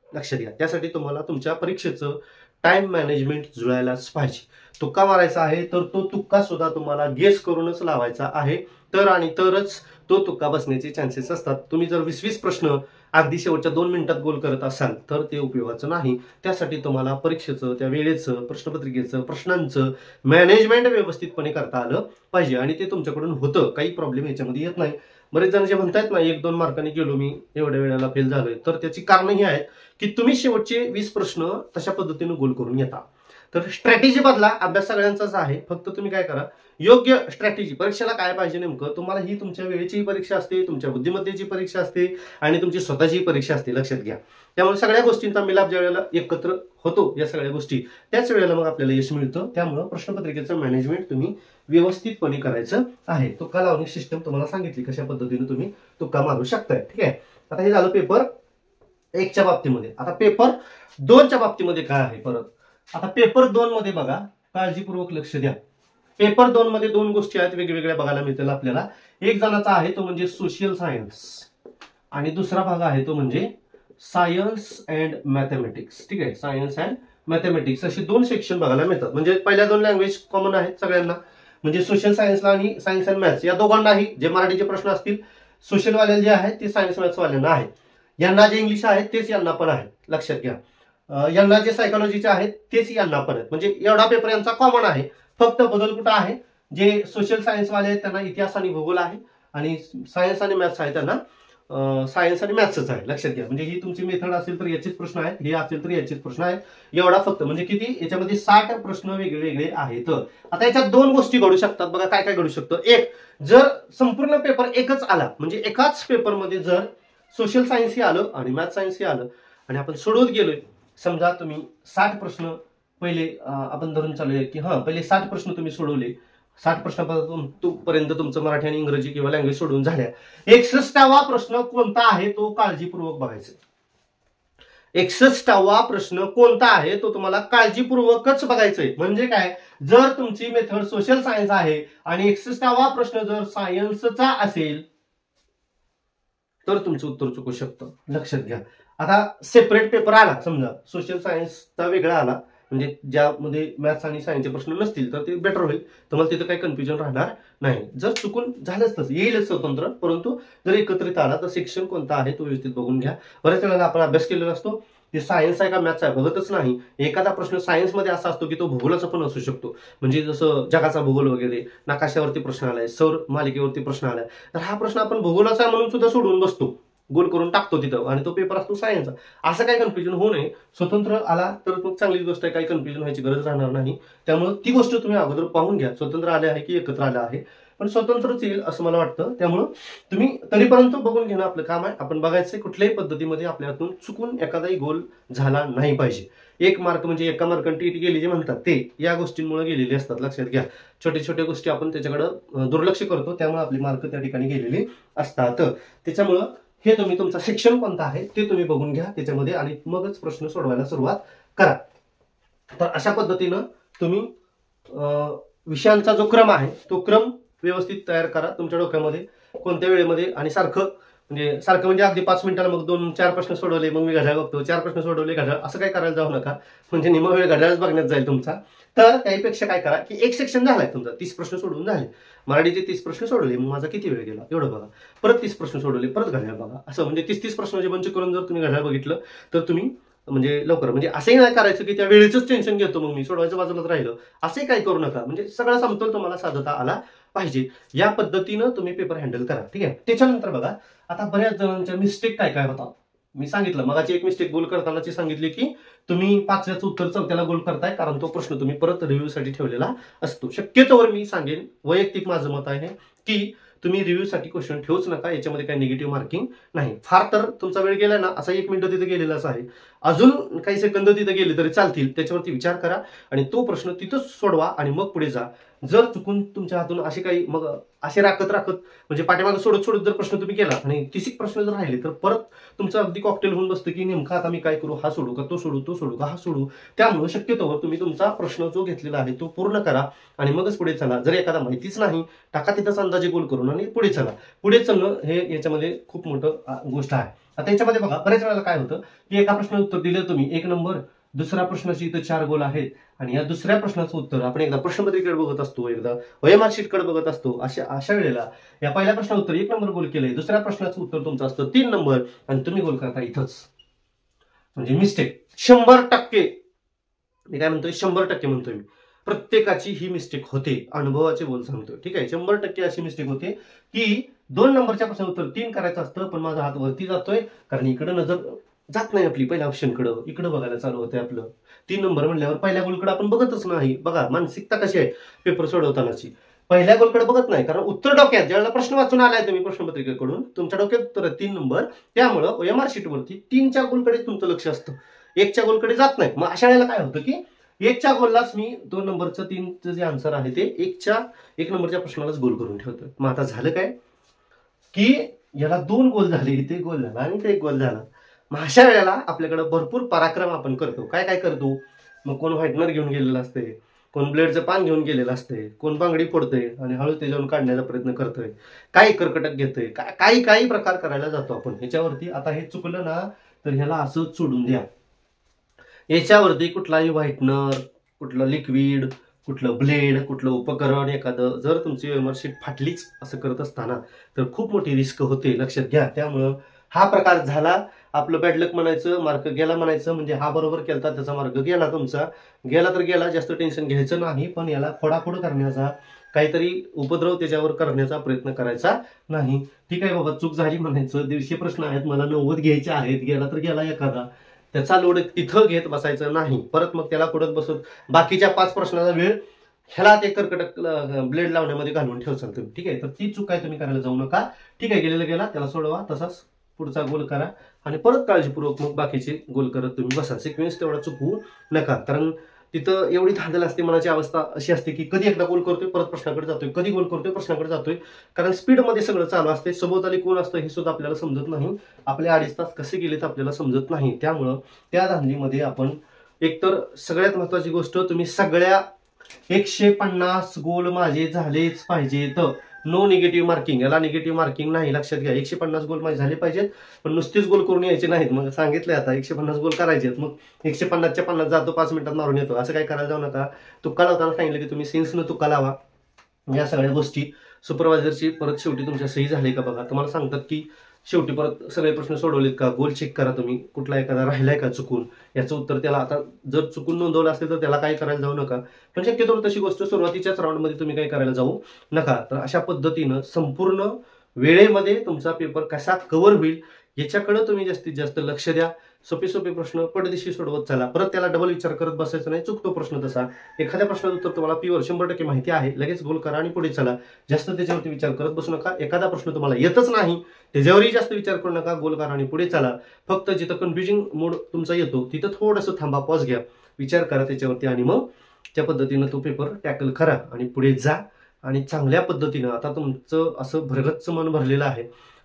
लक्षात घ्या. त्यासाठी तुम्हाला तुमच्या परीक्षेचं टाइम मॅनेजमेंट जुळायलाच पाहिजे. तुक्का मारायचा आहे तर तो तुक्का सुद्धा तुम्हाला गेस करूनच लावायचा आहे, तर आणि तरच तो तुक्का बसण्याचे चान्सेस असतात. तुम्ही जर 20 प्रश्न अगदी शेवटच्या 2 मिनिटात गोल करत असाल तर ते उपयोगाचं नाही. त्यासाठी तुम्हाला परीक्षेचं, त्या वेळेचं, प्रश्नपत्रिकेचं, प्रश्नांचं मॅनेजमेंट व्यवस्थितपणे करता आलं पाहिजे आणि ते तुमच्याकडून होतं. काही प्रॉब्लेम याच्यामध्ये येत नाही. बरेच जण जे म्हणतायत ना 1-2 मार्कांनी गेलो मी, एवढ्या वेळेला फेल झालोय, तर त्याची कारणं ही आहेत की तुम्ही शेवटचे 20 प्रश्न तशा पद्धतीने गोल करून येता. तर स्ट्रॅटेजी बदला, अभ्यास सगळ्यांचाच आहे, फक्त तुम्ही काय करा, योग्य स्ट्रॅटेजी. परीक्षेला काय पाहिजे नेमकं, तुम्हाला ही तुमच्या वेळेची परीक्षा असते, तुमच्या बुद्धिमत्तेची परीक्षा असते आणि तुमची स्वतःची परीक्षा असते, लक्षात घ्या. त्यामुळे सगळ्या गोष्टींचा मिलाप ज्या वेळेला एकत्र होतो, या सगळ्या गोष्टी, त्याच वेळेला मग आपल्याला यश मिळतं. त्यामुळे प्रश्नपत्रिकेचं मॅनेजमेंट तुम्ही व्यवस्थितपणे करायचं आहे. तुक्का लावणी सिस्टम तुम्हाला सांगितली कशा पद्धतीने तुम्ही तुक्का मारू शकताय. ठीक आहे. आता हे झालं पेपर 1च्या बाबतीमध्ये. आता पेपर 2च्या बाबतीमध्ये काय आहे परत. आता पेपर 2 मध्ये बघा, काळजीपूर्वक लक्ष द्या. पेपर 2 मध्ये 2 गोष्टी आहेत, वेगवेगळ्या बघायला मिळतील आपल्याला. एक जणाचा आहे तो म्हणजे सोशल सायन्स आणि दुसरा भाग आहे तो म्हणजे सायन्स अँड मॅथमॅटिक्स. ठीक आहे, सायन्स अँड मॅथमॅटिक्स असे 2 सेक्शन बघायला मिळतात. म्हणजे पहिल्या 2 लँग्वेज कॉमन आहेत सगळ्यांना, म्हणजे सोशल सायन्सला आणि सायन्स अँड मॅथ्स या दोघांनाही जे मराठीचे प्रश्न असतील, सोशल वाले जे आहेत ते सायन्स मॅथ्स वाल्यांना आहेत, यांना जे इंग्लिश आहेत तेच यांना पण आहेत, लक्षात घ्या. यांना जे सायकोलॉजीचे आहेत तेच यांना पण आहेत, म्हणजे एवढा पेपर यांचा कॉमन आहे. फक्त बदल कुठं आहे, जे सोशल सायन्स वाले आहेत त्यांना इतिहास आणि भूगोल आहे आणि सायन्स आणि मॅथ्स आहे त्यांना सायन्स आणि मॅथ्सच आहे, लक्षात घ्या. म्हणजे ही तुमची मेथड असेल तर याचेच प्रश्न आहेत, हे असेल तर याचेच प्रश्न आहेत, एवढा फक्त. म्हणजे किती, याच्यामध्ये 60 प्रश्न वेगळे आहेत. आता याच्यात 2 गोष्टी घडू शकतात बघा. काय काय घडू शकतं. एक, जर संपूर्ण पेपर एकच आला, म्हणजे एकाच पेपरमध्ये जर सोशल सायन्स ही आलं आणि मॅथ सायन्स ही आलं आणि आपण सोडवत गेलोय, समजा तुम्ही 60 प्रश्न पहिले आपण धरून चालूया की पहिले 60 प्रश्न तुम्ही सोडवले 60 प्रश्नापर्यंत तुमचं मराठी आणि इंग्रजी किंवा लँग्वेज सोडून झाल्या. 61वा प्रश्न कोणता आहे तो काळजीपूर्वक बघायचा. 61वा प्रश्न कोणता आहे तो तुम्हाला काळजीपूर्वकच बघायचंय. म्हणजे काय, जर तुमची मेथड सोशल सायन्स आहे आणि 61वा प्रश्न जर सायन्सचा असेल तर तुमचं उत्तर चुकू शकतं. लक्षात घ्या. आता सेपरेट पेपर आला, समजा सोशल सायन्सचा वेगळा आला, म्हणजे ज्यामध्ये मॅथ्स आणि सायन्सचे प्रश्न नसतील तर ते बेटर होईल. तुम्हाला तिथं काही कन्फ्युजन राहणार नाही. जर चुकून झालंच तसं येईलच स्वतंत्र, परंतु जर एकत्रित आला तर सेक्शन कोणता आहे तो व्यवस्थित बघून घ्या. बऱ्याच वेळेला आपण अभ्यास केलेला असतो, ते सायन्स आहे का मॅथ्स आहे बघतच नाही. एखादा प्रश्न सायन्समध्ये असा असतो की तो भूगोलाचा पण असू शकतो, म्हणजे जसं जगाचा भूगोल वगैरे, नकाशावरती प्रश्न आलाय, सौर मालिकेवरती प्रश्न आलाय, तर हा प्रश्न आपण भूगोलाचा आहे म्हणून सुद्धा सोडून बसतो, गोल करून टाकतो तिथं, आणि तो पेपर असतो सायन्सचा. असं काही कन्फ्युजन होऊ नये. स्वतंत्र आला तर मग चांगली गोष्ट आहे, काही कन्फ्युजन व्हायची गरज राहणार नाही. त्यामुळे ती गोष्ट तुम्ही अगोदर पाहून घ्या, स्वतंत्र आले आहे की एकत्र आलं आहे. पण स्वतंत्रच येईल असं मला वाटतं. त्यामुळं तुम्ही तरीपर्यंत बघून घेणं आपलं काम आहे. आपण बघायचं कुठल्याही पद्धतीमध्ये आपल्या हातून चुकून एखादाही गोल झाला नाही पाहिजे. 1 मार्क म्हणजे एका मार्काने टीटी गेली जे म्हणतात ते या गोष्टींमुळे गेलेले असतात. लक्षात घ्या. छोट्या छोट्या गोष्टी आपण त्याच्याकडे दुर्लक्ष करतो, त्यामुळे आपली मार्क त्या ठिकाणी गेलेली असतात. त्याच्यामुळं हे तुम्ही तुमचा सेक्शन कोणता आहे ते तुम्ही बघून घ्या त्याच्यामध्ये, आणि मगच प्रश्न सोडवायला सुरुवात करा. तर अशा पद्धतीनं तुम्ही विषयांचा जो क्रम आहे तो क्रम व्यवस्थित तयार करा तुमच्या डोक्यामध्ये, कोणत्या वेळेमध्ये. आणि सारखं म्हणजे अगदी 5 मिनिटाला मग 2-4 प्रश्न सोडवले मग मी घड्याळ बघतो, 4 प्रश्न सोडवले घड्याळ, असं काय करायला जाऊ नका. म्हणजे निम्मा वेळ घड्याळच बघण्यात जाईल तुमचा. तर त्यापेक्षा काय करा की एक सेक्शन झालाय तुमचा, 30 प्रश्न सोडवून झाले, मराठीचे 30 प्रश्न सोडवले, मग माझा किती वेळ गेला एवढं बघा. परत 30 प्रश्न सोडवले, परत घड्याळ बघा. असं म्हणजे 30 प्रश्नाचे बंच करून जर तुम्ही घड्याळ बघितलं तर तुम्ही म्हणजे लवकर, म्हणजे असंही नाही करायचं की त्या वेळेचंच टेन्शन घेतो मग मी सोडवायचं बाजूलाच राहिलं, असंही काही करू नका. म्हणजे सगळा समतोल तुम्हाला साधता आला पाहिजे. या पद्धतीनं तुम्ही पेपर हँडल करा. ठीक आहे. त्याच्यानंतर बघा, आता बऱ्याच जणांच्या मिस्टेक काय काय होतात. मी सांगितलं मगाची एक मिस्टेक गोल करतानाची सांगितली की तुम्ही 5व्याचं उत्तर 4थ्याला गोल करताय, कारण तो प्रश्न तुम्ही परत रिव्ह्यूसाठी ठेवलेला असतो. शक्यतोवर मी सांगेन, वैयक्तिक माझं मत आहे की तुम्ही रिव्ह्यूसाठी क्वेश्चन ठेवूच नका. याच्यामध्ये काही निगेटिव्ह मार्किंग नाही. फार तर तुमचा वेळ गेला ना, असा 1 मिनिट तिथे गेलेलाच आहे, अजून काही सेकंद तिथे गेले तरी चालतील, त्याच्यावरती विचार करा आणि तो प्रश्न तिथंच सोडवा आणि मग पुढे जा. जर चुकून तुमच्या हातून असे काही मग असे राखत म्हणजे पाठीमागे सोडत जर प्रश्न तुम्ही केला आणि 30 प्रश्न जर राहिले तर परत तुमचं अगदी कॉकटेल होऊन बसतं की नेमका आता मी काय करू, हा सोडू का तो सोडू, तो सोडू का हा सोडू. त्यामुळे शक्यतोवर तुम्ही तुमचा प्रश्न जो घेतलेला आहे तो पूर्ण करा आणि मगच पुढे चला. जर एखादा माहितीच नाही, टाका तिथंच अंदाजे गोल करून आणि पुढे चला. पुढे चालणं हे याच्यामध्ये खूप मोठं गोष्ट आहे. आता याच्यामध्ये बघा, बऱ्याच वेळेला काय होतं की एका प्रश्नाचं उत्तर दिलं तुम्ही 1 नंबर, दुसऱ्या प्रश्नाची इथं 4 गोल आहेत, आणि या दुसऱ्या प्रश्नाचं उत्तर आपण एकदा प्रश्नपत्रिकेकडे बघत असतो, एकदा OMR शीटकडे बघत असतो. अशा वेळेला या पहिल्या प्रश्नाचं उत्तर 1 नंबर गोल केलंय, दुसऱ्या प्रश्नाचं उत्तर तुमचं असतं 3 नंबर आणि तुम्ही गोल करता इथंच. म्हणजे मिस्टेक 100%. मी काय म्हणतोय, 100% म्हणतोय मी. प्रत्येकाची ही मिस्टेक होते, अनुभवाचे बोल सांगतोय. ठीक आहे. 100% अशी मिस्टेक होते की 2 नंबरच्या प्रश्नाचं उत्तर 3 करायचं असतं, पण माझा हात वरती जातोय कारण इकडे नजर जात नाही आपली पहिल्या ऑप्शनकडे, इकडे बघायला चालू होते आपलं. 3 नंबर म्हणल्यावर पहिल्या गोलकडे आपण बघतच नाही. बघा मानसिकता कशी आहे पेपर सोडवतानाची, पहिल्या गोलकडे बघत नाही, कारण उत्तर डोक्यात, ज्यावेळेला प्रश्न वाचून आलाय तुम्ही प्रश्नपत्रिकेकडून, तुमच्या डोक्यात उत्तर 3 नंबर, त्यामुळं OMR शीटवरती 3च्या गोलकडे तुमचं लक्ष असतं, 1च्या गोलकडे जात नाही. मग अशा वेळेला काय होतं की 1च्या गोललाच मी 2 नंबरचं 3चं जे आन्सर आहे ते 1 नंबरच्या प्रश्नालाच गोल करून ठेवतोय. मग आता झालं काय की याला 2 गोल झाले, इथे गोल झाला आणि इथे 1 गोल झाला. मग अशा वेळेला आपल्याकडे भरपूर पराक्रम आपण करतो. काय काय करतो, मग कोण व्हाईटनर घेऊन गेलेलं असते, कोण ब्लेडचं पान घेऊन गेलेलं असते, कोण बांगडी फोडतंय आणि हळू त्याच्यावरून काढण्याचा प्रयत्न करतोय, काही कर्कटक घेतोय, काही प्रकार करायला जातो आपण ह्याच्यावरती. आता हे चुकलं ना तर ह्याला असंच सोडून द्या. याच्यावरती कुठलाही व्हाईटनर, कुठलं लिक्विड, कुठलं ब्लेड, कुठलं उपकरण एखादं जर तुमची OMR शीट फाटलीच असं करत असताना तर खूप मोठी रिस्क होते, लक्षात घ्या. त्यामुळं हा प्रकार झाला, आपलं बॅडलक म्हणायचं, मार्क गेला म्हणायचं. म्हणजे हा बरोबर केलता त्याचा मार्क गेला, तुमचा गेला तर गेला, जास्त टेन्शन घ्यायचं नाही. पण याला फोडाफोड करण्याचा, काहीतरी उपद्रव त्याच्यावर करण्याचा प्रयत्न करायचा नाही. ठीक आहे बाबा, चूक झाली म्हणायचं, 150 प्रश्न आहेत, मला 90 घ्यायचे आहेत, गेला तर गेला एखादा, त्याचा लोड तिथं घेत बसायचं नाही. परत मग त्याला कुठत बसत बाकीच्या 5 प्रश्नाचा वेळ ह्याला ते कर्कटक ब्लेड लावण्यामध्ये घालून ठेवचाल तुम्ही. ठीक आहे. तर ती चूक काय तुम्ही करायला जाऊ नका. ठीक आहे, गेलेला गेला, त्याला सोडवा, तसाच पुढचा गोल करा आणि परत काळजीपूर्वक मग बाकीचे गोल करत तुम्ही बसा. सिक्वेन्स तेवढा चुकवू नका, कारण तिथं एवढी धांदल असते, मनाची अवस्था अशी असते की कधी एकदा गोल करतोय परत प्रश्नाकडे जातोय, कधी गोल करतोय प्रश्नाकडे जातोय, कारण स्पीडमध्ये सगळं चालू असते. सभोवताली कोण असतं हे सुद्धा आपल्याला समजत नाही, आपले 2.5 तास कसे गेलेत आपल्याला समजत नाही. त्यामुळं त्या धांदलीमध्ये आपण एकतर सगळ्यात महत्वाची गोष्ट, तुम्ही सगळ्या 150 गोल माझे झालेच पाहिजेत. नो निगेटिव्ह मार्किंग, याला निगेटिव्ह मार्किंग नाही, लक्षात घ्या. 150 गोल माझे झाले पाहिजेत, पण नुसतेच गोल करून यायचे नाहीत. मग सांगितलंय आता 150 गोल करायचे, मग 150च्या 50 जातो, 5 मिनिटात मारून येतो, असं काय करायला जाऊ नका. तुक्का लावताना सांगितलं की तुम्ही सेन्सनं तुक्का लावा. या सगळ्या गोष्टी सुपरवायझरची परत शेवटी तुमच्या सही झाली का बघा. तुम्हाला सांगतात की शेवटी परत सगळे प्रश्न सोडवलेत का, गोल चेक करा तुम्ही, कुठला एखादा राहिलाय का चुकून, याचं उत्तर त्याला आता जर चुकून नोंदवलं असेल तर त्याला काय करायला जाऊ नका. पण शक्यतो तशी गोष्ट सुरुवातीच्याच राऊंडमध्ये तुम्ही काय करायला जाऊ नका. तर अशा पद्धतीनं संपूर्ण वेळेमध्ये तुमचा पेपर कसा कव्हर होईल याच्याकडे तुम्ही जास्तीत जास्त लक्ष द्या. सोपे सोपे प्रश्न पडदिशी सोडवत चला, परत त्याला डबल विचार करत बसायचं नाही. चुकतो प्रश्न तसा, एखाद्या प्रश्नाचं उत्तर तुम्हाला प्युअर 100% माहिती आहे, लगेच गोल करा आणि पुढे चला. जास्त त्याच्यावरती विचार करत बसू नका. एखादा प्रश्न तुम्हाला येतच नाही त्याच्यावरही जास्त विचार करू नका, गोल करा आणि पुढे चला. फक्त जिथं कन्फ्युजिंग मोड तुमचा येतो तिथं थोडंसं थांबा, पॉज घ्या, विचार करा त्याच्यावरती आणि मग त्या पद्धतीनं तो पेपर टॅकल करा आणि पुढे जा. आणि चांगल्या पद्धतीनं, आता तुमचं असं भरगच्च मन भरलेलं आहे,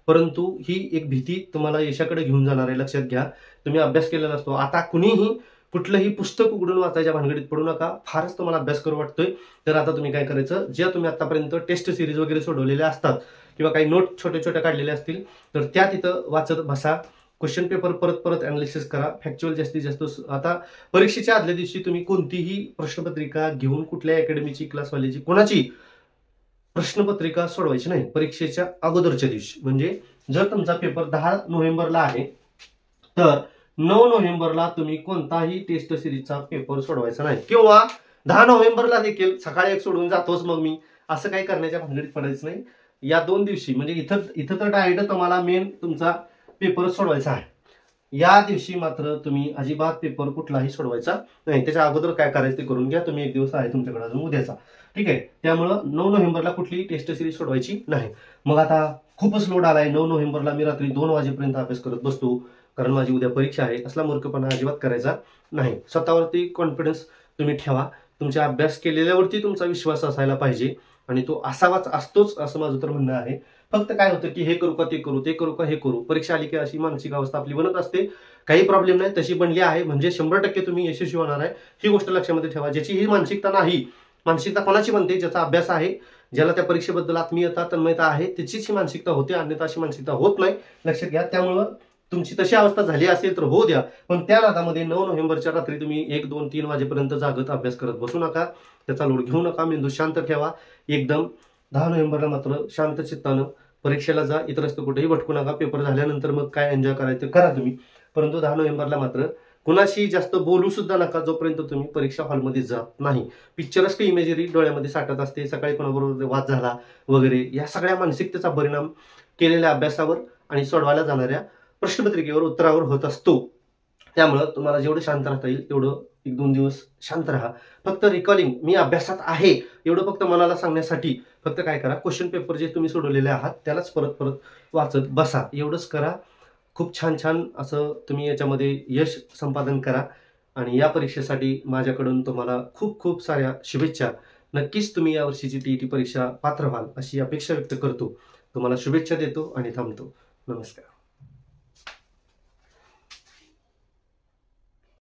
परंतु ही एक भीती तुम्हाला यशाकडे घेऊन जाणार आहे, लक्षात घ्या. तुम्ही अभ्यास केलेला असतो, आता कुणीही कुठलंही पुस्तक उघडून वाचायच्या भानगडीत पडू नका. फारच तुम्हाला अभ्यास करू वाटतोय तर आता तुम्ही काय करायचं, ज्या तुम्ही आतापर्यंत टेस्ट सिरीज वगैरे सोडवलेल्या असतात किंवा काही नोट छोटे छोटे काढलेले असतील तर त्या तिथं वाचत बसा. क्वेश्चन पेपर परत परत अनालिसिस करा, फॅक्च्युअल जास्तीत जास्त. आता परीक्षेच्या आदल्या दिवशी तुम्ही कोणतीही प्रश्नपत्रिका घेऊन कुठल्या अकॅडमीची, क्लासवाल्याची, कोणाची प्रश्नपत्रिका सोडवायची नाही परीक्षेच्या अगोदरच्या दिवशी. म्हणजे जर तुमचा पेपर 10 नोव्हेंबरला आहे तर 9 नोव्हेंबरला तुम्ही कोणताही टेस्ट सिरीजचा पेपर सोडवायचा नाही, किंवा 10 नोव्हेंबरला देखील सकाळी एक सोडून जातोच मग मी, असं काही करण्याच्या भानगडीत पडायचं नाही. या 2 दिवशी म्हणजे इथं तर डायरेक्ट तुम्हाला मेन तुमचा पेपर सोडवायचा आहे. या दिवशी मात्र तुम्ही अजिबात पेपर कुठलाही सोडवायचा नाही. त्याच्या अगोदर काय करायचं ते करून घ्या. तुम्ही एक दिवस आहे तुमच्याकडे अजून उद्याचा, ठीक आहे. त्यामुळं 9 नोव्हेंबरला कुठलीही टेस्ट सिरीज सोडवायची नाही. मग आता खूपच लोड आलाय, 9 नोव्हेंबरला मी रात्री 2 वाजेपर्यंत अभ्यास करत बसतो कारण माझी उद्या परीक्षा आहे, असला मूर्खपणा अजिबात करायचा नाही. स्वतःवरती कॉन्फिडन्स तुम्ही ठेवा. तुमच्या अभ्यास केलेल्यावरती तुमचा विश्वास असायला पाहिजे आणि तो असावाच, असतोच असं माझं तर म्हणणं आहे. फक्त काय होतं की हे करू का ते करू, ते करू का हे करू, परीक्षा आली की अशी मानसिक अवस्था आपली बनत असते. काही प्रॉब्लेम नाही, तशी बनली आहे म्हणजे 100% तुम्ही यशस्वी होणार आहे, ही गोष्ट लक्षामध्ये ठेवा. ज्याची ही मानसिकता नाही, मानसिकता कोणाची बनते, ज्याचा अभ्यास आहे, ज्याला त्या परीक्षेबद्दल आत्मीयता, तन्मयता आहे, त्याचीच ही मानसिकता होते, अन्यथा अशी मानसिकता होत नाही, लक्षात घ्या. त्यामुळं तुमची तशी अवस्था झाली असेल तर होऊ द्या, पण त्या नादामध्ये 9 नोव्हेंबरच्या रात्री तुम्ही 1, 2, 3 वाजेपर्यंत जागत अभ्यास करत बसू नका. त्याचा लोड घेऊ नका, मेंदू शांत ठेवा एकदम. 10 नोव्हेंबरला मात्र शांत चित्तानं परीक्षेला जा, इतरस्त कुठेही भटकू नका. पेपर झाल्यानंतर मग काय एन्जॉय करायचं करा तुम्ही, परंतु 10 नोव्हेंबरला मात्र कुणाशी जास्त बोलू सुद्धा नका जोपर्यंत तुम्ही परीक्षा हॉलमध्ये जात नाही. पिक्चरच इमेजरी डोळ्यामध्ये साठत असते, सकाळी कोणाबरोबर वाद झाला वगैरे, या सगळ्या मानसिकतेचा परिणाम केलेल्या अभ्यासावर आणि सोडवायला जाणाऱ्या प्रश्नपत्रिकेवर, उत्तरावर होत असतो. त्यामुळं तुम्हाला जेवढं शांत राहता येईल तेवढं 1-2 दिवस शांत राहा. फक्त रिकॉलिंग, मी अभ्यासात आहे एवढं फक्त मनाला सांगण्यासाठी फक्त काय करा, क्वेश्चन पेपर जे तुम्ही सोडवलेले आहात त्यालाच परत परत वाचत बसा, एवढंच करा. खूप छान छान असं तुम्ही याच्यामध्ये यश संपादन करा आणि या परीक्षेसाठी माझ्याकडून तुम्हाला खूप खूप साऱ्या शुभेच्छा. नक्कीच तुम्ही या वर्षीची TET परीक्षा पात्र व्हाल अशी अपेक्षा व्यक्त करतो. तुम्हाला शुभेच्छा देतो आणि थांबतो. नमस्कार.